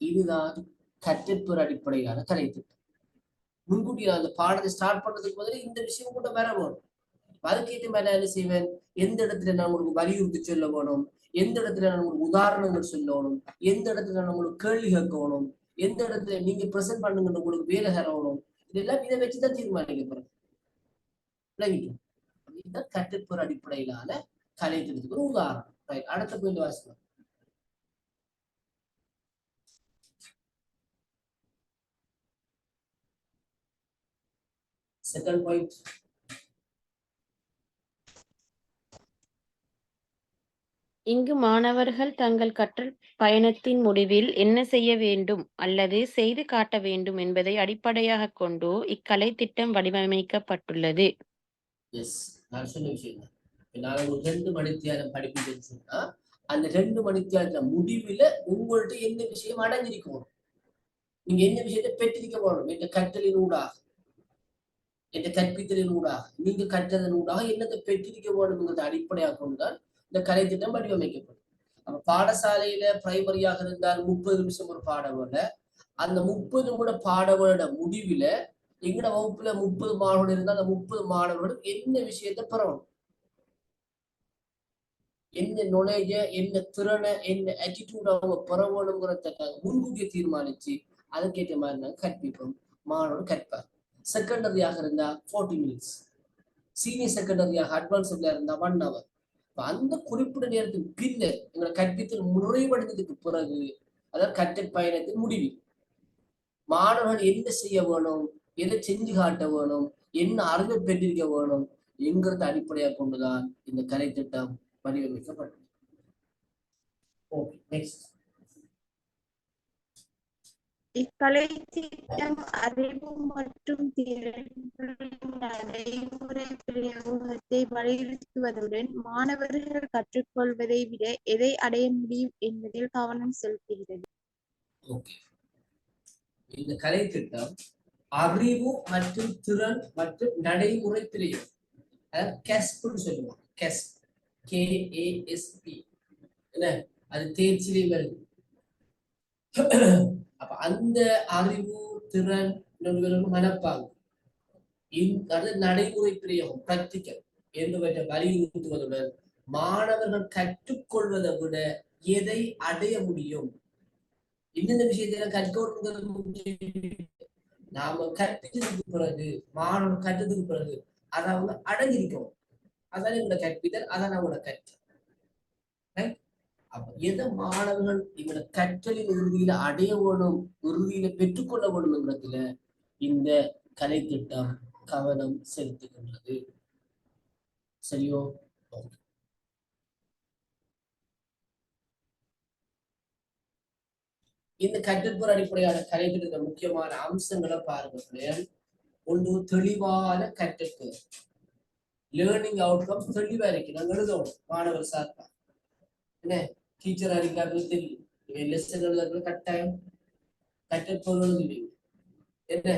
இதுதான் கற்றற்புற அடிப்படையிலான கலைத்திட்டம். முன்கூட்டி நான் அந்த பாடத்தை ஸ்டார்ட் பண்றதுக்கு பதில் இந்த விஷயம் கூட வேற வேணும். அதுக்கேற்ற மாதிரி என்ன செய்வேன், எந்த இடத்துல நான் உங்களுக்கு வலியுறுத்தி சொல்ல வேணும், எந்த இடத்துல நான் உங்களுக்கு உதாரணங்கள் சொல்லணும், எந்த இடத்துல நான் உங்களுக்கு கேள்வி கேட்கணும், எந்த இடத்துல நீங்க பிரசன்ட் பண்ணுங்க உங்களுக்கு வேலை தரணும், இதெல்லாம் இதை வச்சுதான் தீர்மானிக்கப்படுறேன். இதுதான் கற்றற்புற அடிப்படையிலான கலைத்திட்டத்துக்கு ஒரு உதாரணம். அடுத்த பாயிண்ட் வாசிக்கலாம். செகண்ட் பாயிண்ட், இங்கு மாணவர்கள் தங்கள் கற்றல் பயணத்தின் முடிவில் என்ன செய்ய வேண்டும் அல்லது செய்து காட்ட வேண்டும் என்பதை அடிப்படையாக கொண்டு இக்கலை திட்டம் வடிவமைக்கப்பட்டுள்ளது. எஸ், நான் சொன்ன விஷயம் தான். நான் ஒரு 2 மணித்தியாலம் படிப்பீங்கன்னு சொன்னா அந்த 2 மணித்தியாலத்துல முடிவுல உங்கள்ட்ட என்ன விஷயம் அடைஞ்சிருக்கணும், நீங்க என்ன விஷயத்தை பெற்றிருக்க போகணும். இந்த கற்றலின் ஊடாக, இந்த கற்பித்தலின் ஊடாக, நீங்க கற்றதன் ஊடாக என்னத்தை பெற்றிருக்க போகணுங்கிறத அடிப்படையாக கொண்டுதான் இந்த கலை திட்டம் வடிவமைக்கப்படும். அப்ப பாடசாலையில பிரைமரியாக இருந்தால் 30 நிமிஷம் ஒரு பாடவோட, அந்த 30 நிமிட பாடவோட முடிவுல எங்கட வகுப்புல 30 மாணவர்கள் இருந்தால் அந்த 30 மாணவர்களும் என்ன விஷயத்தை பெறணும், என்ன நுழைய, என்ன திறனை, என்ன ஆட்டிடியூட் அவங்க பெறணுங்கிறத முன்கூட்டியே தீர்மானிச்சு அதுக்கேற்ற மாதிரி நாங்கள் கற்பிப்போம். மாணவர்கள் கற்பார். செகண்டரியாக இருந்தா 40 மினிட்ஸ், சீனியர் செகண்டரியாக அட்வான்ஸ்ல இருந்தா 1 hour. அந்த குறிப்பிட்ட நேரத்துக்கு பின்னர் எங்களை கற்பித்தல் முறைவடைந்ததுக்கு பிறகு, அதாவது கற்றல் பயணத்தின் முடிவில் மாணவர்கள் என்ன செய்ய வேணும், எதை செஞ்சு காட்ட வேணும், என்ன அறிவை பெற்றிருக்க வேணும் என்கிறத அடிப்படையாக கொண்டுதான் இந்த கலை திட்டம் வடிவமைக்கப்பட்டது. Okay, next. இக்கலை திட்டம் அறிவு மற்றும் திறன்களின் நடைமுறை பிரயோகத்தை வலியுறுத்துவதுடன் மாணவர்கள் கற்றுக்கொள்வதை விட எதை அடைய முடியும் என்பதில் கவனம் செலுத்துகிறது. ஓகே, இந்த கலை திட்டம் அறிவு மற்றும் திறன் மற்றும் நடைமுறை பிரயோகம், அதாவது கெஸ்ப்னு சொல்லுவோம். கெஸ்ப், KASP, என்ன அது தேர்ச்சிலே வருது. அப்ப அந்த அறிவு, திறன், மனப்பாங்கு, அது நடைமுறை பிரயோகம், பிராக்டிக்கல் என்பவற்றை வலியுறுத்துவதுடன் மாணவர்கள் கற்றுக்கொள்வதை விட எதை அடைய முடியும், இந்த விஷயத்துல கற்க நாம கற்பித்ததுக்கு பிறகு, மாணவர்கள் கற்றதுக்கு பிறகு அதை அவங்க அடைஞ்சிருக்கோம். அதான் இவங்களோட கற்பித்தல், அதான் அவங்களோட கற்றல். அப்ப எதை மாணவர்கள் இவங்களோட கற்றலின் இறுதியில அடைய வேணும், இறுதியில பெற்றுக்கொள்ள வேணும் என்கிறதுல இந்த கலை திட்டம் கவனம் செலுத்துகின்றது. சரியோ? இந்த கற்றற்புற அடிப்படையான கலை திட்டத்த முக்கியமான அம்சங்களை பாருங்க. ஒன்று, தெளிவான கற்றற்கு, லேர்னிங் அவுட்கம்ஸ் தெளிவா இருக்கு. நாங்க எழுதணும் மாணவர் சார்பா. என்ன டீச்சர் அறிக்கார்கள் தெரியும், லெசன் எழுதுறது கட்டாயம் கற்றற்பொருள் எழுதுவீங்க. என்ன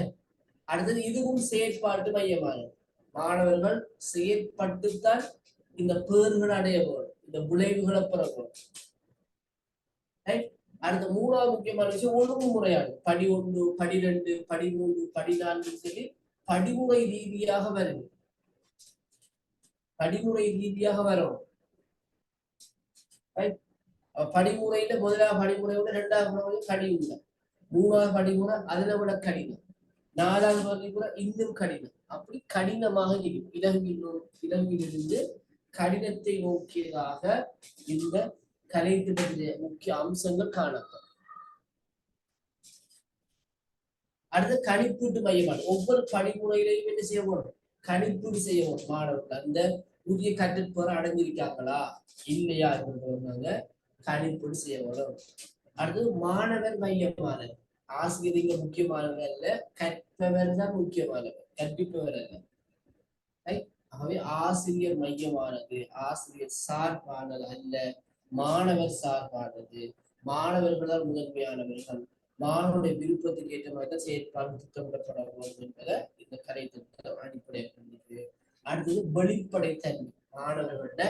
அடுத்தது, இதுவும் செயற்பாட்டு மையமானது. மாணவர்கள் செயற்பட்டுத்தான் இந்த பேறுகளை அடைய போறோம், இந்த விளைவுகளை பெற போறோம். ரைட். அடுத்த மூணாவது முக்கியமான விஷயம் ஒழுங்குமுறையானது. படி 1, படி 2, படி 3, படி 4 சொல்லி படிமுறை ரீதியாக வருது. படிமுறை ரீதியாக வரும். படிமுறையில முதலாவது படிமுறையோட 2வது படிமுறை கடினம், 3வது படிமுறை அதில் விட கடினம், 4வது படிமுறை இன்னும் கடினம். அப்படி கடினமாக இருக்கும். இலங்கையிலிருந்து கடினத்தை நோக்கியதாக இந்த கலைத்திட்டத்திலே முக்கிய அம்சங்கள் காணப்படும். அடுத்து கணிப்பீட்டு மையமானது. ஒவ்வொரு படிமுறையிலையும் என்ன செய்யணும்? கணிப்பீடு செய்யணும். மாணவர்கள் அந்த புதிய கற்றற்பெற அடைஞ்சிருக்காங்களா இல்லையா என்றாங்க கணிப்பீடு செய்யணும். அடுத்து மாணவர் மையமானது. ஆசிரியர்கள் முக்கியமானவர் அல்ல, கற்பவர் தான் முக்கியமானவர், கற்பிப்பவர் அல்ல. ஆகவே ஆசிரியர் மையமானது, ஆசிரியர் சார்பானது அல்ல, மாணவர் சார்பானது. மாணவர்கள் தான் முதன்மையானவர்கள். மாணவனுடைய விருப்பத்துக்கு ஏற்ற மாதிரி தான் செயற்பாடு திட்டமிடப்பட வேண்டும் என்பதை இந்த கலை திட்டம் அடிப்படையாக கொண்டது. அடுத்தது வெளிப்படைத்தன்மை. மாணவர்களோட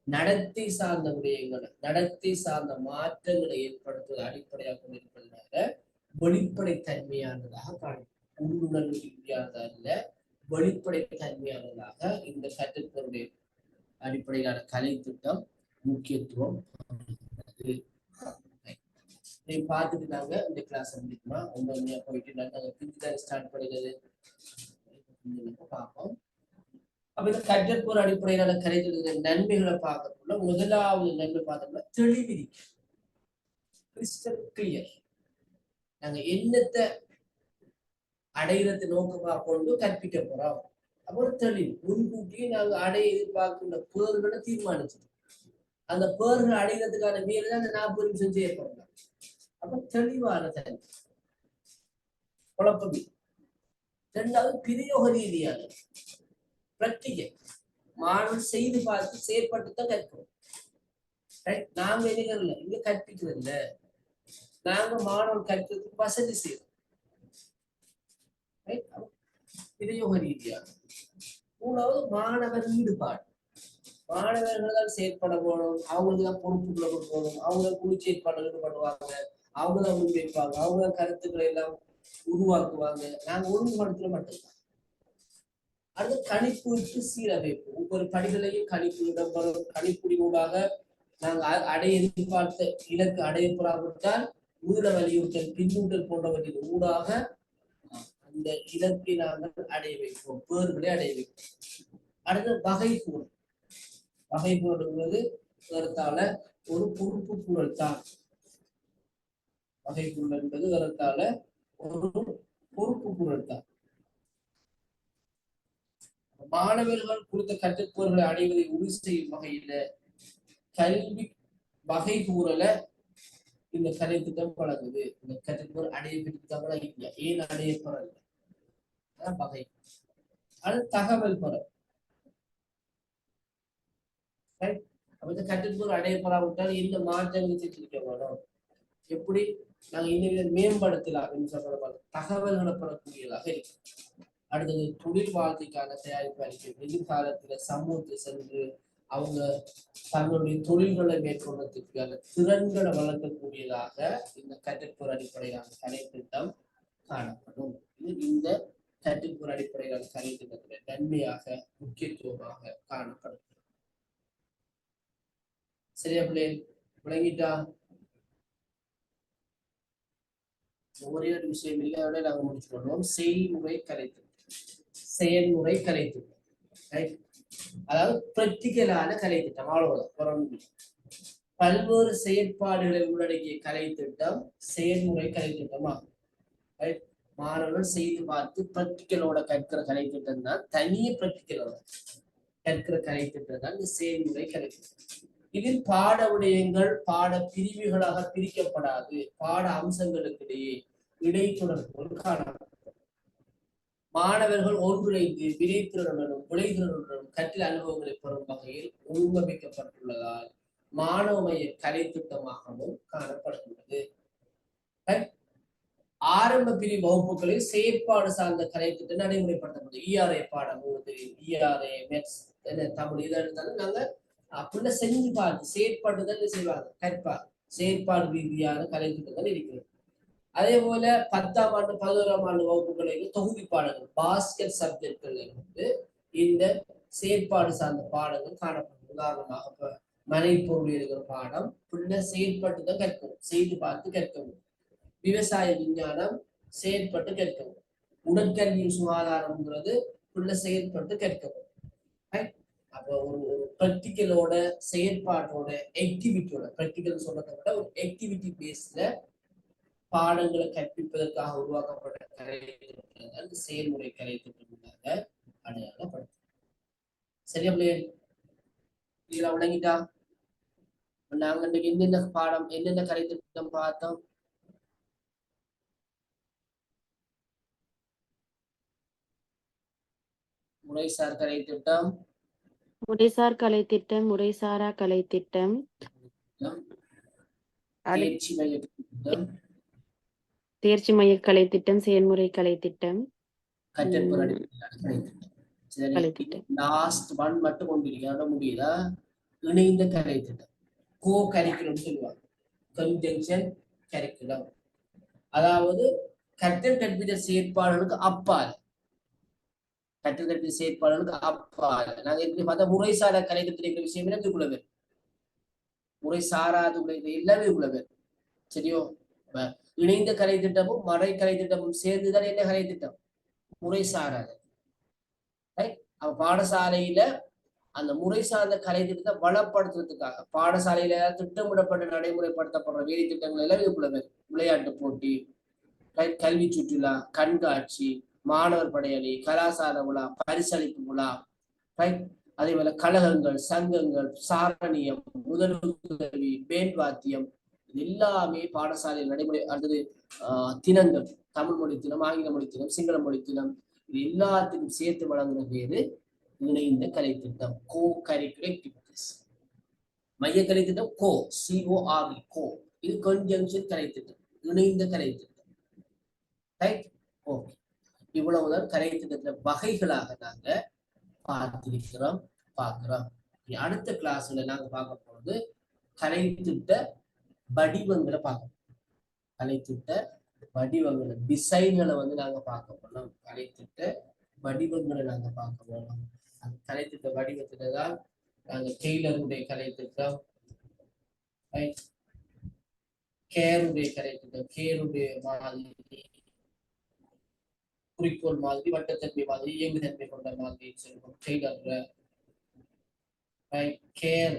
நடத்தை சார்ந்த விடயங்களை, நடத்தை சார்ந்த மாற்றங்களை ஏற்படுத்துவது அடிப்படையாக கொண்டிருப்பதனால வெளிப்படைத்தன்மையானதாக காணும். உள்ளுணர்வு ரீதியானது அல்ல, வெளிப்படைத்தன்மையானதாக இந்த கற்றலுடைய அடிப்படையிலான கலை திட்டம் முக்கியத்துவம். பார்த்துட்டு நாங்க இந்த கிளாஸ் முடிக்குமா 9 மணியா போயிட்டு நாங்க பிரிச்சுதான் ஸ்டார்ட் பண்ணுறது பார்ப்போம். அப்ப இந்த கற்றற்போர் அடிப்படையிலான கலைத்துறை நன்மைகளை பார்க்கக்குள்ள முதலாவது நன்மை பார்த்தோம்னா தெளிவு, கிறிஸ்டல் கிளியர். நாங்க என்னத்தை அடையிறதை நோக்கமாக கொண்டு கற்பிக்க போறோம். அப்புறம் தெளிவு, முன்கூட்டியே நாங்க அடைய எதிர்பார்க்கின்ற பேர்களை தீர்மானிச்சோம். அந்த பேர்கள் அடைகிறதுக்கான வேலை தான் அந்த 40 நிமிஷம் செய்யப்படலாம். அப்ப தெளிவான தன்மை, குழப்பம். 2வது பிரயோக ரீதியான பிராக்டிகல். மாணவன் செய்து பார்த்து செயற்பட்டு தான் கற்கிறோம். நாங்க எதுகள்ல இங்க கற்பிக்கிறது இல்ல, நாங்க மாணவன் கற்கிறதுக்கு வசதி செய்யறோம். பிரயோக ரீதியான. 3வது மாணவர் ஈடுபாடு. மாணவர்கள் தான் செயற்பட போகணும், அவங்களுக்கு தான் பொறுப்புகளை கொடுக்கணும், அவங்க குழு செயற்பாடுகள் ஈடுபடுவாங்க, அவங்க தான் முன்வைப்பாங்க, அவங்க தான் கருத்துக்களை எல்லாம் உருவாக்குவாங்க. நாங்க ஒழுங்குபடுத்த மட்டும்தான். அடுத்து கணிப்பீட்டு சீரமைப்பு. ஒவ்வொரு படிகளையும் கணிப்பு இடம்பெறும். கணிப்புடினூடாக நாங்கள் அடைய எதிர்பார்த்த இலக்கு அடையப்படாவிட்டால் மீள வலியுறுத்தல், பின்னூட்டல் போன்றவற்றின் ஊடாக அந்த இலக்கை நாங்கள் அடைய வைப்போம், பேர்களை அடைய வைப்போம். அடுத்து வகைக்கூறு. வகைக்கூறு என்பது கருத்தால ஒரு பொறுப்பு கூறல் தான். வகைக்கூறு என்பது கருத்தால ஒரு பொறுப்பு கூறல் தான். மாணவர்கள் கொடுத்த கற்றுப்பொருளை அடைவதை உறுதி செய்யும் வகையில கல்வி வகை கூறலை இந்த கலை திட்டம் வழங்குது. இந்த கற்றுப்பொருள் அடைய திட்டங்களா இல்லையா, ஏன் அடையப்படல வகை. அது தகவல் பெற கற்றுப்பொருள் அடையப்படாவிட்டால் இந்த மாற்றங்களை செஞ்சிருக்க வேணும், எப்படி நாங்க இன்னும் மேம்படுத்தலாம் அப்படின்னு சொல்ற தகவல்களை பெறக்கூடியதாக இருக்கு. அடுத்தது தொழில் வாழ்க்கைக்கான தயாரிப்பு அளிக்க, எதிர்காலத்துல சமூகத்தை சென்று அவங்க தங்களுடைய தொழில்களை மேற்கொள்வதற்கான திறன்களை வளர்க்கக்கூடியதாக இந்த கற்றற்போர் அடிப்படையிலான கலை திட்டம் காணப்படும். இது இந்த கற்றற்போர் அடிப்படையிலான கலை திட்டத்துடைய நன்மையாக முக்கியத்துவமாக காணப்படும். சரியா பிள்ளை, விளங்கிட்டா? ஒரே ஒரு விஷயம் இல்லை, அதோட நாங்க முடிச்சுக்கொள்வோம். செய்முறை கலை திட்டம், செயல்முறை கலை திட்டம், அதாவது பிராக்டிகலான கலை திட்டம். அவ்வளவுதான். பல்வேறு செயற்பாடுகளை உள்ளடக்கிய கலை திட்டம் செயல்முறை கலை திட்டமா. மாணவர்கள் செய்து பார்த்து பிராக்டிகலோட கற்கிற கலை திட்டம் தான், தனிய பிராக்டிகலோட கற்கிற கலை திட்டம் தான் இந்த செயல்முறை கலை திட்டம். இதில் பாட விடயங்கள் பாட பிரிவுகளாக பிரிக்கப்படாது, பாட அம்சங்களுக்கிடையே இடைத்தொடர்புகள் காணப்படும். மாணவர்கள் ஒன்றிணைந்து விளைத்திறனுடனும் கற்றல் அனுபவங்களை பெறும் வகையில் ஒழுங்கமைக்கப்பட்டுள்ளதால் மாணவ மைய கலை திட்டமாகவும் காணப்படுகிறது. ஆரம்ப பிரிவு வகுப்புகளில் செயற்பாடு சார்ந்த கலை திட்டம் நடைமுறைப்படுத்தப்படும். ERA பாடம், ERA மேத்ஸ் தமிழ், இதை எடுத்தாலும் நாங்க அப்படின்னா செஞ்சு பார்த்து செயற்பாடு தான் செய்வாங்க, கற்பார் செயற்பாடு ரீதியான கலை திட்டங்கள் இருக்கிறது. அதே போல 10ஆம் ஆண்டு 11ஆம் ஆண்டு வகுப்புகளில் தொகுதி பாடங்கள் பாஸ்கெட் சப்ஜெக்ட்கள் வந்து இந்த செயற்பாடு சார்ந்த பாடங்கள் காணப்படும். உதாரணமாக இப்ப மனைப்பொருள் இருக்கிற பாடம் பிள்ளை செயற்பட்டு தான் கற்கணும், செய்து பார்த்து கற்கணும். விவசாய விஞ்ஞானம் செயற்பட்டு கற்கணும். உடற்கல்வி சுகாதாரம்ங்கிறது பிள்ளை செயற்பட்டு கற்கணும். அப்போ ஒரு ப்ராக்டிக்கலோட செயற்பாட்டோட ஆக்டிவிட்டியோட ப்ராக்டிக்கல் சொல்றதை விட ஒரு ஆக்டிவிட்டி பேஸ்ல பாடங்களை கற்பிப்பதற்காக உருவாக்கப்பட்ட கலை அந்த செயல்முறை கலை திட்டங்களாக அடையாளப்படுத்தும். சரியா பிள்ளைகள்? இதுல விளங்கிட்டா? நாங்க இன்னைக்கு என்னென்ன பாடம் என்னென்ன கலை திட்டம் பார்த்தோம்? முறைசார் கலை திட்டம், முறைசார் கலை திட்டம், முறைசாரா கலை திட்டம், தேர்ச்சி மைய திட்டம், தேர்ச்சி மைய கலை திட்டம், செயல்முறை கலை திட்டம், கற்றற்பொருள் அடிப்படையிலான கலை திட்டம். கலை சரி, திட்டம். லாஸ்ட் ஒன் மட்டும் கொண்டிருக்க முடியுதா? இணைந்த கலை திட்டம், கோ கரிக்குலம் சொல்லுவாங்க, கன்ஜங்ஷன் கரிக்குலம். அதாவது கற்றல் கற்பித்த செயற்பாடுகளுக்கு அப்பால், கற்றல் கற்பித்த செயற்பாடுகளுக்கு அப்பால் நாங்க எப்படி பார்த்தா முறைசாரா கலை திட்ட விஷயம் இதுக்குள்ள பேர், முறை சாராது எல்லாமே இதுக்குள்ள பேர். சரியோ? இணைந்த கலை திட்டமும் மறை கலை திட்டமும் சேர்ந்துதான் என்ன கலை திட்டம்? முறை சாராது. அவ பாடசாலையில அந்த முறை சார்ந்த கலை திட்டத்தை வளப்படுத்துறதுக்காக பாடசாலையில திட்டமிடப்பட்ட நடைமுறைப்படுத்தப்படுற வேலை திட்டங்கள் எல்லாம் இதுக்குள்ள பேர். விளையாட்டு போட்டி, கல்வி சுற்றுலா, கண்காட்சி, மாணவர் படையணி, கலாசார விழா, பரிசளிப்பு விழா, அதே போல கழகங்கள், சங்கங்கள், சாரணியம், முதலுதவி, பேண்ட் வாத்தியம், இது எல்லாமே பாடசாலையில் நடைமுறை அல்லது தினங்கள், தமிழ் மொழி தினம், ஆங்கில மொழி தினம், சிங்கள மொழி தினம், இது எல்லாத்துக்கும் சேர்த்து வழங்குற பேரு இணைந்த கலை திட்டம், கோ கரிக்குலர் ஆக்டிவிட்டீஸ். மைய கலை திட்டம் கோ, CORE, கோ. இது கன்ஜங்ஷன் கலை திட்டம், இணைந்த கலை திட்டம். ரைட்? ஓகே. இவ்வளவுதான் கலை திட்டத்துல வகைகளாக நாங்க பார்க்கிறோம். அடுத்த கிளாஸ்ல நாங்க பார்க்க போறது கலை திட்ட வடிவங்களை பார்க்கணும். கலை திட்ட வடிவங்களை, டிசைன்களை வந்து நாங்க பார்க்க போனோம். கலை திட்ட வடிவங்களை நாங்க பார்க்க போனோம். அந்த கலை திட்ட வடிவத்துல தான் நாங்க டெய்லருடைய கலை திட்டம், கேருடைய கலை திட்டம், கேருடைய மாதிரி, குறிக்கோள் மாதிரி, வட்டத்தன்மை மாதிரி, இயங்குதன்மை கொண்ட மாதிரி சொல்லுவோம். டெய்லர், கேர்,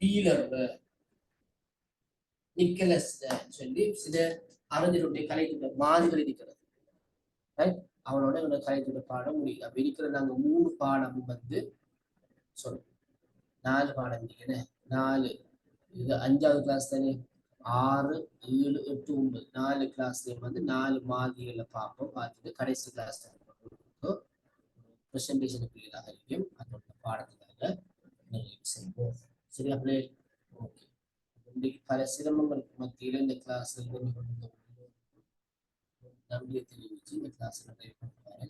வீலர், நிக்கலஸ் சொல்லி சில அறிஞருடைய கலை திட்ட மாதிரிகள் இருக்கிறது. அவனோட கலை திட்ட பாடம் முடியுது. அப்ப இருக்கிற நாங்க 3 பாடம் வந்து சொல்லுவோம். 4 பாடம் இருக்கேன்னு, 4 இது 5வது கிளாஸ் தானே, 6, 7, 8, 9 4 கிளாஸ்லயும் வந்து 4 மாதிரிகளை பார்ப்போம். பார்த்துட்டு கடைசி கிளாஸ் பிரசன்டேஷனுக்கு ஈடாக இருக்கும். அதோட பாடத்துக்காக நிறைவு செய்வோம். சரியா பிள்ளை? ஓகே. இன்னைக்கு பல சிரமங்களுக்கு மத்தியில இந்த கிளாஸ்ல நன்றியை தெரிவித்து இந்த கிளாஸ் நிறைவு பண்ணுவாங்க.